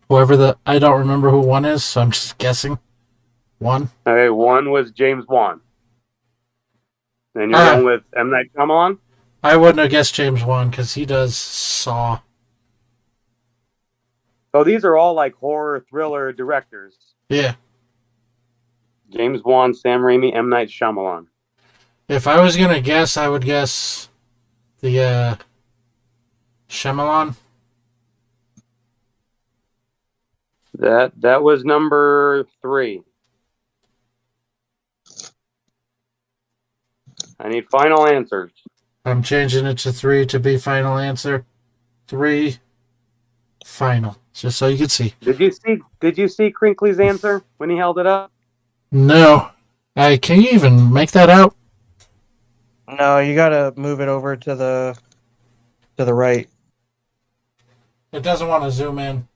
I don't remember who 1 is, so I'm just guessing. 1. Okay, 1 was James Wan. And you're going with M. Night Shyamalan? I wouldn't have guessed James Wan because he does Saw. So these are all like horror thriller directors. Yeah. James Wan, Sam Raimi, M. Night Shyamalan. If I was gonna guess, I would guess the Shyamalan. That was number 3. I need final answers. I'm changing it to 3 to be final answer. 3 final. Just so you can see. Did you see Crinkly's answer when he held it up? No. Can you even make that out? No, you gotta move it over to the right. It doesn't want to zoom in.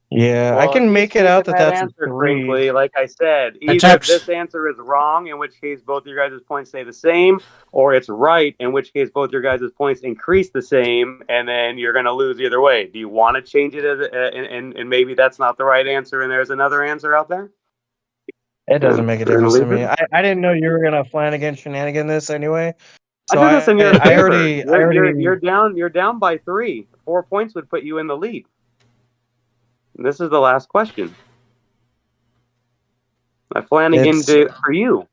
Yeah, Well, I can make it out that that's answer, a 3. Crinkly, like I said, either this answer is wrong, in which case both your guys' points stay the same, or it's right, in which case both your guys' points increase the same, and then you're going to lose either way. Do you want to change it and maybe that's not the right answer and there's another answer out there? It doesn't make a difference to me. I didn't know you were gonna Flanagan shenanigan this anyway. So I did this in your favor. You're down by 3. 4 points would put you in the lead. This is the last question. I Flanagan did it for you.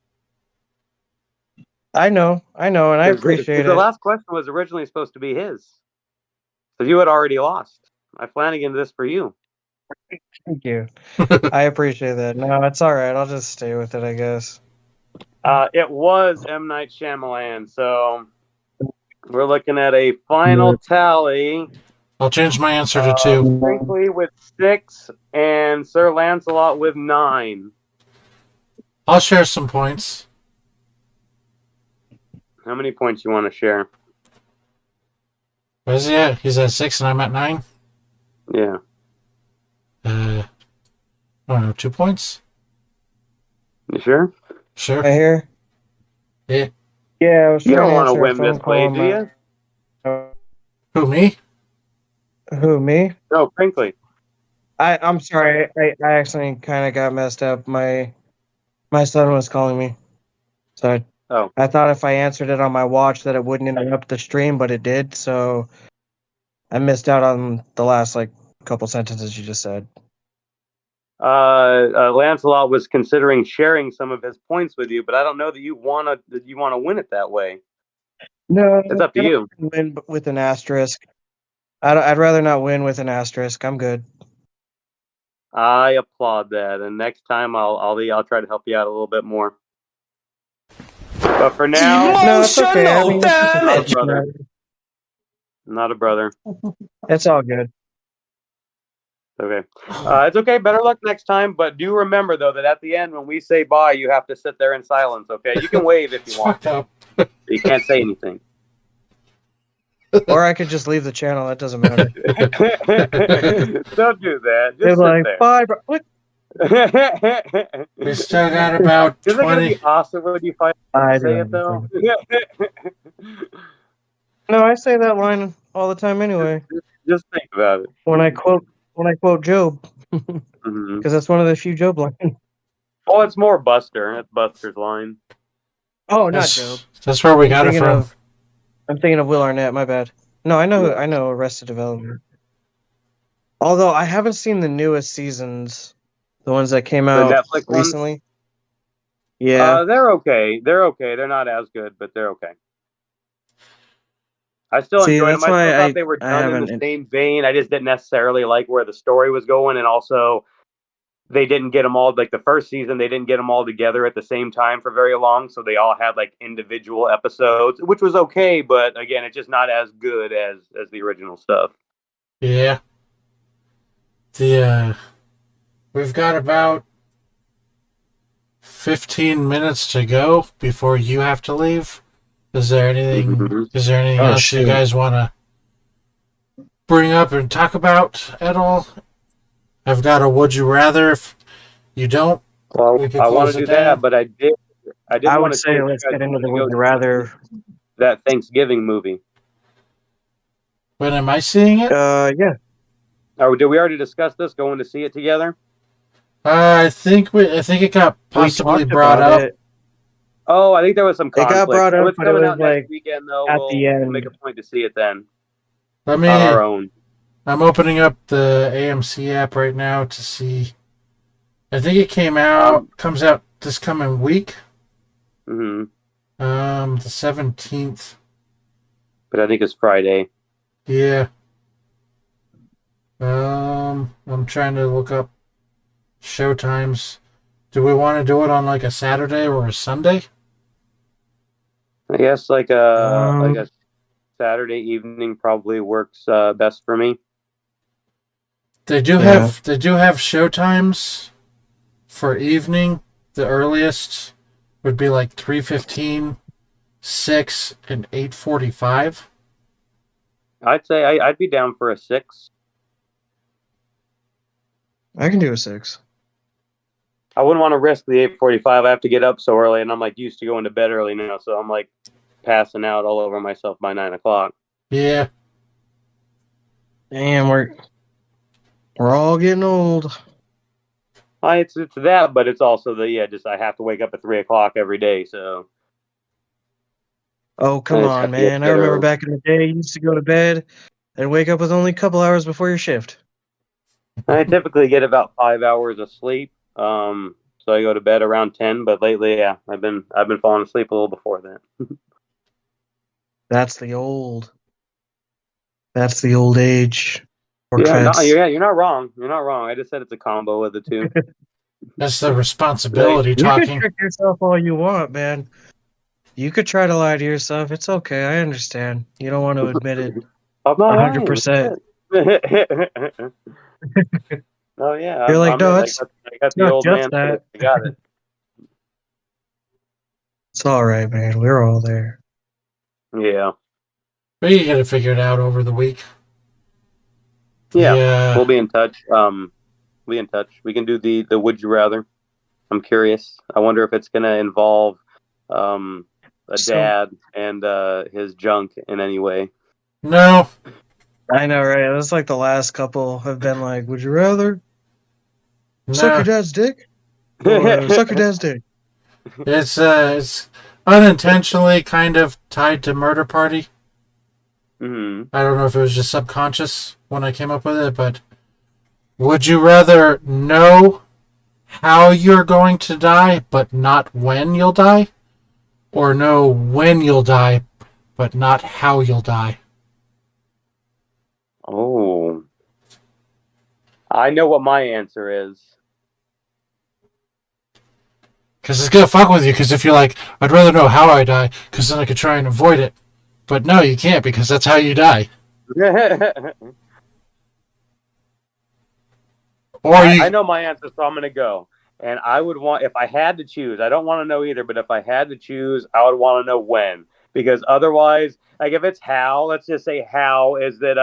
I know, and I appreciate it. The last question was originally supposed to be his. So you had already lost. I Flanagan this for you. Thank you. I appreciate that. No, it's all right. I'll just stay with it, I guess. It was M. Night Shyamalan. So we're looking at a final tally. I'll change my answer to 2. Brinkley with 6 and Sir Lancelot with 9. I'll share some points. How many points you want to share? Where's he at? He's at 6 and I'm at 9? Yeah. I don't know, 2 points? You sure? Sure. Right here? Yeah. Yeah, I was you trying don't want to answer win this way, do you? Who, me? Who, me? No, Brinkley. I'm sorry. I accidentally kind of got messed up. My son was calling me. So I thought if I answered it on my watch that it wouldn't interrupt the stream, but it did. So I missed out on the last couple sentences you just said. Lancelot was considering sharing some of his points with you, but I don't know that you want to win it that way. No, it's up to you. Win with an asterisk. I'd rather not win with an asterisk. I'm good. I applaud that, and next time I'll try to help you out a little bit more. But for now, no, it's okay. I mean, not a brother. Not a brother. It's all good. Okay. It's okay. Better luck next time. But do remember, though, that at the end, when we say bye, you have to sit there in silence, okay? You can wave if you want. You can't say anything. Or I could just leave the channel. That doesn't matter. Don't do that. Just sit there. Bye, bro. What? We still got about 20. Isn't it going to be awesome when you finally say it, though? No, I say that line all the time anyway. Just think about it. When I quote Job, because that's one of the few Job lines. Oh, it's more Buster. That's Buster's line. Oh, not Job. That's where we got it from. I'm thinking of Will Arnett. My bad. No, I know Arrested Development. Although I haven't seen the newest seasons, the ones that came out recently. Yeah. They're okay. They're okay. They're not as good, but they're okay. I still See, enjoyed them. that's I still why thought they were I done in the haven't. same vein. I just didn't necessarily like where the story was going, and also they didn't get them all like the first season. They didn't get them all together at the same time for very long, so they all had like individual episodes, which was okay. But again, it's just not as good as the original stuff. Yeah. We've got about 15 minutes to go before you have to leave. Is there anything? Mm-hmm. Is there anything Oh else you shoot. guys want to bring up and talk about at all? I've got a would you rather. If you don't, Well, we could I want close to it do that, down. but I did I want would to see say if you let's guys get into wanted the to would go you see rather. that Thanksgiving movie. When am I seeing it? Yeah. Or did we already discuss this? Going to see it together? I think it got We possibly talked brought about up. it. Oh, I think there was some It got conflict. brought Oh, up, it's but it coming was out next like weekend, though. at the We'll make end. a point to see it then Let on our me. own. I'm opening up the AMC app right now to see. I think it comes out this coming week. Mm-hmm. The 17th. But I think it's Friday. Yeah. I'm trying to look up show times. Do we want to do it on like a Saturday or a Sunday? I guess like Um, a Saturday evening probably works best for me. They do yeah. have show times for evening. The earliest would be like 3:15, 6, and 8:45. I'd say I'd be down for a 6. I can do a 6. I wouldn't want to risk the 8:45. I have to get up so early, and I'm like used to going to bed early now, so I'm like passing out all over myself by 9 o'clock. Yeah. Damn, we're all getting old. It's that, but it's also just I have to wake up at 3 o'clock every day, so Oh, I come just on, have to get to man. I bed remember early. back in the day, you used to go to bed and wake up with only a couple hours before your shift. I typically get about 5 hours of sleep, so I go to bed around 10. But lately, yeah, I've been falling asleep a little before that. That's the old. That's the old age. Work Yeah, no, feds. you're not wrong. You're not wrong. I just said it's a combo of the two. That's the Like, responsibility You could talking. trick yourself all you want, man. You could try to lie to yourself. It's okay. I understand. You don't want to admit it I'm not lying. 100%. Oh yeah, You're like, no, I it's got the not old just man voice. that. I got it. It's all right, man. We're all there. Yeah, We got to figure it out over the week. yeah. Yeah. We'll be in touch. Be in touch. We can do the would you rather. I'm curious. I wonder if it's gonna involve a So dad and his junk in any way. No. I know, right? That's like the last couple have been like, would you rather suck your No. dad's dick or suck your dad's dick? It's unintentionally kind of tied to Murder Party. Hmm. I don't know if it was just subconscious when I came up with it, but would you rather know how you're going to die but not when you'll die? Or know when you'll die but not how you'll die? Oh, I know what my answer is. Because it's going to fuck with you, because if you're like, I'd rather know how I die, because then I could try and avoid it. But no, you can't, because that's how you die. Or I you... know my answer, so I'm gonna go. And I would want, if I had to choose, I don't want to know either, but if I had to choose, I would want to know when. Because otherwise, like if it's how, let's just say how is that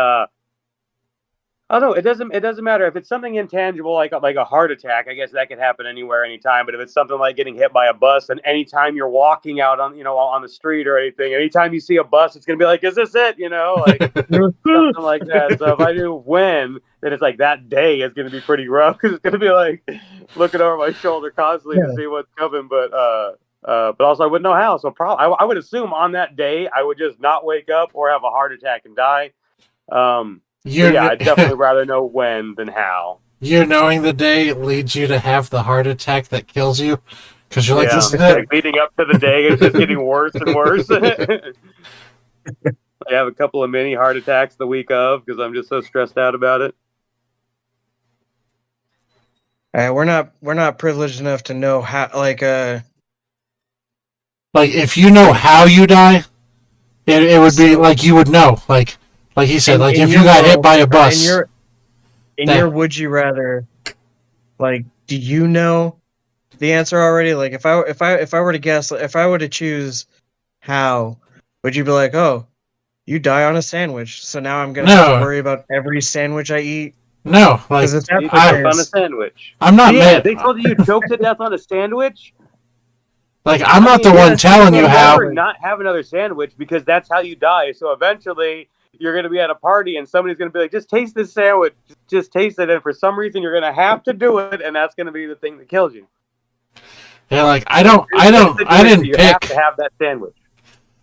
I don't know. It doesn't matter if it's something intangible like a heart attack. I guess that could happen anywhere, anytime. But if it's something like getting hit by a bus, and anytime you're walking out on the street or anything, anytime you see a bus, it's gonna be like, is this it? Like something like that. So if I knew when, then it's like that day is gonna be pretty rough because it's gonna be like looking over my shoulder constantly to Yeah. see what's coming. But also I wouldn't know how. So probably I would assume on that day I would just not wake up or have a heart attack and die. But yeah, I'd definitely rather know when than how. you knowing the day leads you to have the heart attack that kills you. Because you're like, Yeah, this is it. like leading up to the day, it's just getting worse and worse. I have a couple of mini heart attacks the week of because I'm just so stressed out about it. We're not privileged enough to know how. Like, if you know how you die, it would be So- like you would know. Like he said, like in if your you got hit world, by a or bus. in that- your would you rather, like, do you know the answer already? Like, if I were to guess, if I were to choose how, would you be like, oh, you die on a sandwich, so now I'm gonna have to No. worry about every sandwich I eat? No, like Because if that's You the choke on a case, sandwich. I'm not Yeah, mad. they told you you choked to death on a sandwich. Like I'm not the yeah, one telling you you'll how. never not have another sandwich because that's how you die. So eventually, you're going to be at a party and somebody's going to be like, "Just taste this sandwich. Just taste it." And for some reason, you're going to have to do it, and that's going to be the thing that kills you. Yeah, like I In this situation, didn't you have pick. to have that sandwich.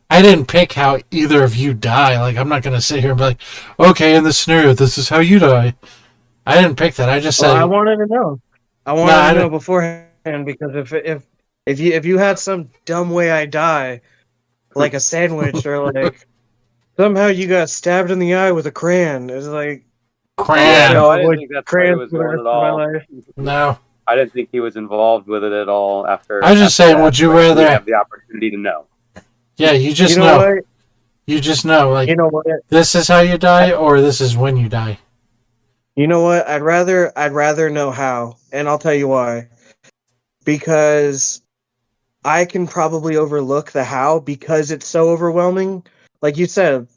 I didn't pick how either of you die. Like I'm not gonna sit here and be like, okay, in this scenario, this is how you die. I didn't pick that. I just well, I said, wanted to know. I no, wanted to know beforehand because if you had some dumb way I die, like a sandwich or like somehow you got stabbed in the eye with a crayon, it's like Yeah, cram. no, I didn't avoid think that's where it crayons was for the going rest at of my all. life. No, I didn't think he was involved with it at all. I was just saying, would you rather? We have the opportunity to know. Yeah, you just You know what? You just know, like You know what? this is how you die, or this is when you die. You know what? I'd rather know how, and I'll tell you why. Because I can probably overlook the how because it's so overwhelming. Like you said,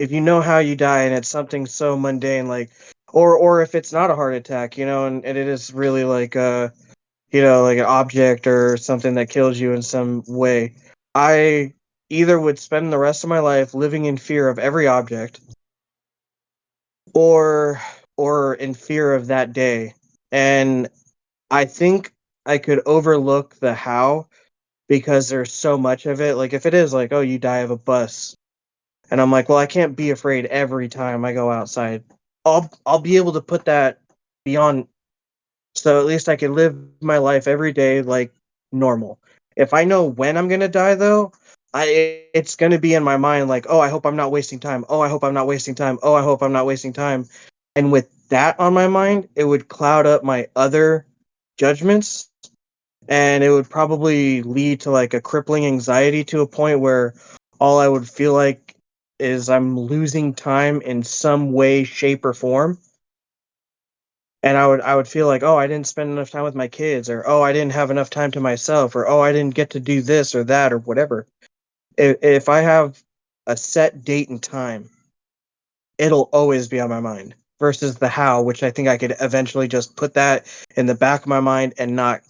if you know how you die and it's something so mundane, like, or if it's not a heart attack, and it is really like like an object or something that kills you in some way, I either would spend the rest of my life living in fear of every object, or in fear of that day. And I think I could overlook the how because there's so much of it. Like if it is like, oh, you die of a bus, and I'm like, well, I can't be afraid every time I go outside. I'll be able to put that beyond, so at least I can live my life every day like normal. If I know when I'm gonna die though, it's gonna be in my mind like, oh, I hope I'm not wasting time. Oh, I hope I'm not wasting time. Oh, I hope I'm not wasting time. And with that on my mind, it would cloud up my other judgments, and it would probably lead to like a crippling anxiety to a point where all I would feel like is I'm losing time in some way, shape, or form. And I would feel like, oh, I didn't spend enough time with my kids, or oh, I didn't have enough time to myself, or oh, I didn't get to do this or that or whatever. If I have a set date and time, it'll always be on my mind versus the how, which I think I could eventually just put that in the back of my mind and not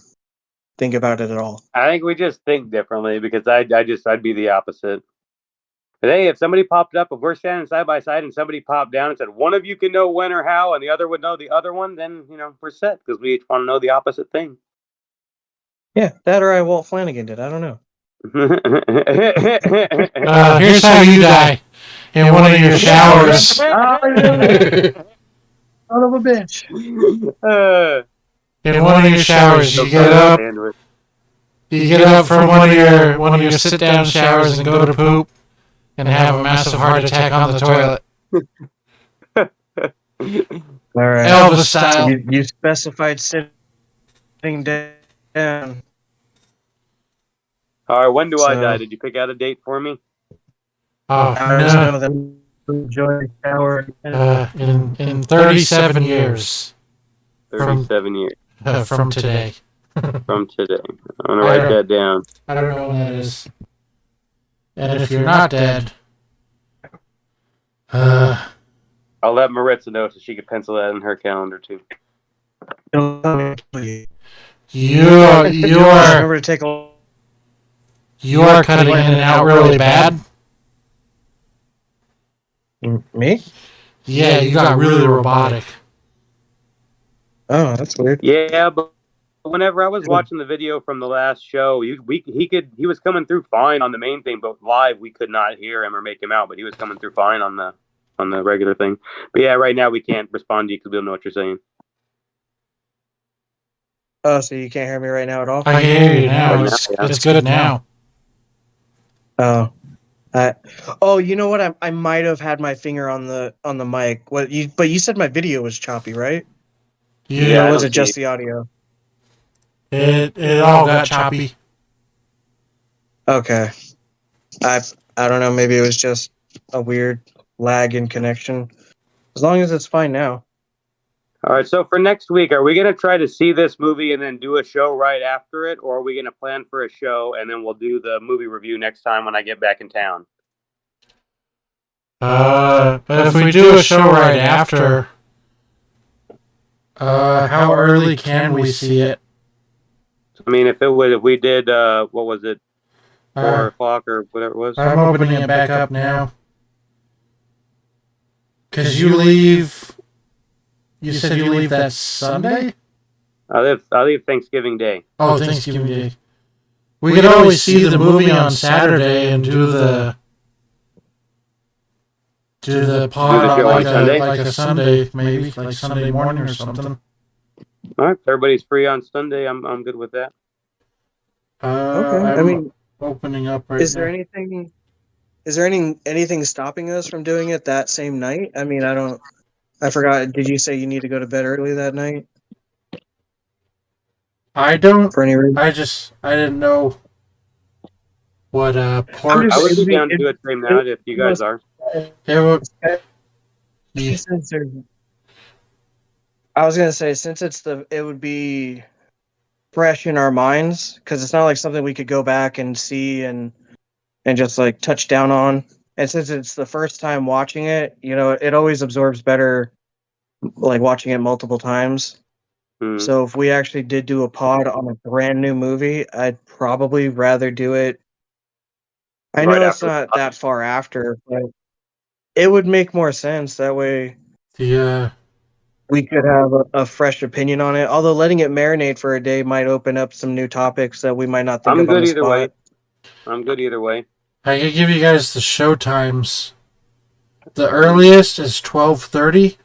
think about it at all. I think we just think differently because I'd be the opposite. But hey, if somebody popped up, if we're standing side by side and somebody popped down and said one of you can know when or how and the other would know the other one, then we're set because we each want to know the opposite thing. Yeah, that or I Walt Flanagan did. I don't know. Here's how you die in one of your showers. Son of a bitch. In one of your showers, you get up. You get up from one of your sit down showers and go to poop, and have a massive heart attack on the toilet. All right. Elvis style. You specified sitting down. All right, when do I So- die? Did you pick out a date for me? Oh I just know no! that I enjoy the shower. In 37 years 37 years from today. from today. I'm going to write that down. I don't know when that is. And if you're not dead, I'll let Maritza know so she can pencil that in her calendar too. you Remember to take a. you are cutting in and out really bad. Me? Yeah, you got really robotic. Oh, that's weird. Yeah, but whenever I was watching the video from the last show, he was coming through fine on the main thing, but live we could not hear him or make him out. But he was coming through fine on the regular thing. But yeah, right now we can't respond to you because we don't know what you're saying. Oh, so you can't hear me right now at all? I hear you now. Right now, It's good now. Oh, you know what? I might have had my finger on the mic. But you said my video was choppy, right? Yeah, Or I was don't it just see. the audio? It all got choppy. Okay. I I don't know. Maybe it was just a weird lag in connection. As long as it's fine now. All right, so for next week, are we going to try to see this movie and then do a show right after it, or are we going to plan for a show and then we'll do the movie review next time when I get back in town? If we do a show right after, how early can we see it? I mean, if we did, what was it, 4 o'clock or whatever it was? I'm opening it back up now. Because you leave. You said you leave that Sunday? I leave Thanksgiving Day. Oh, Thanksgiving Day. We could always see the movie on Saturday and do the pod Do the show on on Sunday? like a Sunday, maybe like Sunday morning or something. All right, if everybody's free on Sunday, I'm good with that. Okay. I I'm mean, opening up right is now. there anything stopping us from doing it that same night? I mean, I forgot. Did you say you need to go to bed early that night I don't. for any reason? I didn't know what I'm ports. I would be it'd down to it'd do it same night if you guys are. It would. Yeah. Since I was gonna say since it would be fresh in our minds because it's not like something we could go back and see and just like touch down on. And since it's the first time watching it, it always absorbs better like watching it multiple times. Hmm. So if we actually did do a pod on a brand new movie, I'd probably rather do it. I Right know it's after. not that far after, but it would make more sense. That way The we could have a fresh opinion on it. Although letting it marinate for a day might open up some new topics that we might not think I'm of on good the either way. spot. I'm good either way. I could give you guys the show times. The earliest is 12:30,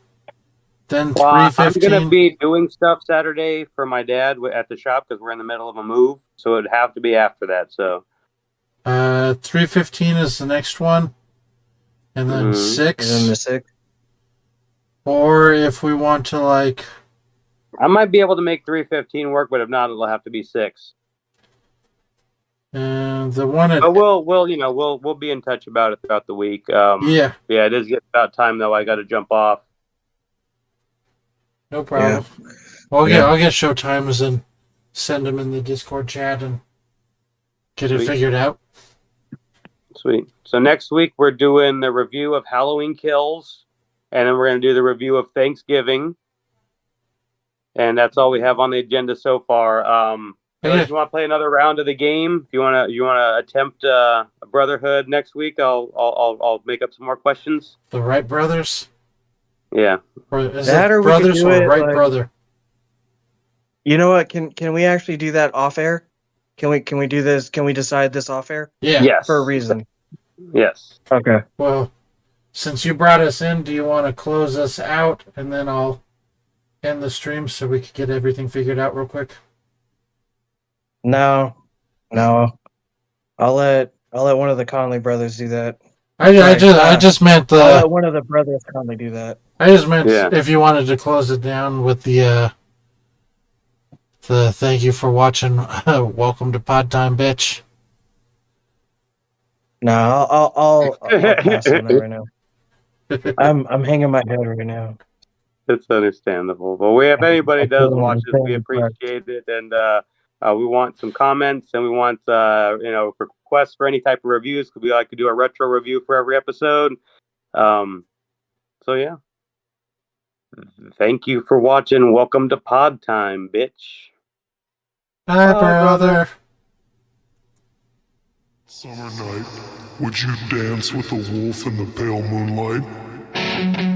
then Well, I'm gonna 3:15. be doing stuff Saturday for my dad at the shop because we're in the middle of a move, so it'd have to be after that. So 3:15 is the next one, and then Mhm. And then 6. the six. Or if we want to like, I might be able to make 3:15 work, but if not, it'll have to be 6. the one at But we'll be in touch about it throughout the week. yeah, Yeah, it is getting about time though. I got to jump off. no problem. I'll get show times and send them in the Discord chat and get it Sweet. figured out. Sweet. So next week we're doing the review of Halloween Kills, and then we're going to do the review of Thanksgiving, and that's all we have on the agenda so far. Yeah. If you want to play another round of the game, if you want to attempt a Brotherhood next week, I'll make up some more questions. The Wright brothers, Yeah. or is That it or we could brothers do or it, Wright like- brother? You know what? Can we actually do that off air? Can we do this? Can we decide this off air Yeah. Yes. for a reason? Yes. Okay. Well, since you brought us in, do you want to close us out and then I'll end the stream so we can get everything figured out real quick? No. I'll let one of the Conley brothers do that. I just meant I'll the let one of the brothers Conley do that. I just meant Yeah. if you wanted to close it down with the thank you for watching. Welcome to Pod Time, bitch. No, I'll pass on that right now. I'm hanging my head right now. It's understandable. But if anybody does watch this, we appreciate it, and we want some comments, and we want requests for any type of reviews because we like to do a retro review for every episode. So yeah, thank you for watching. Welcome to Pod Time, bitch. Hi, Bye, brother. Summer night, would you dance with a wolf in the pale moonlight?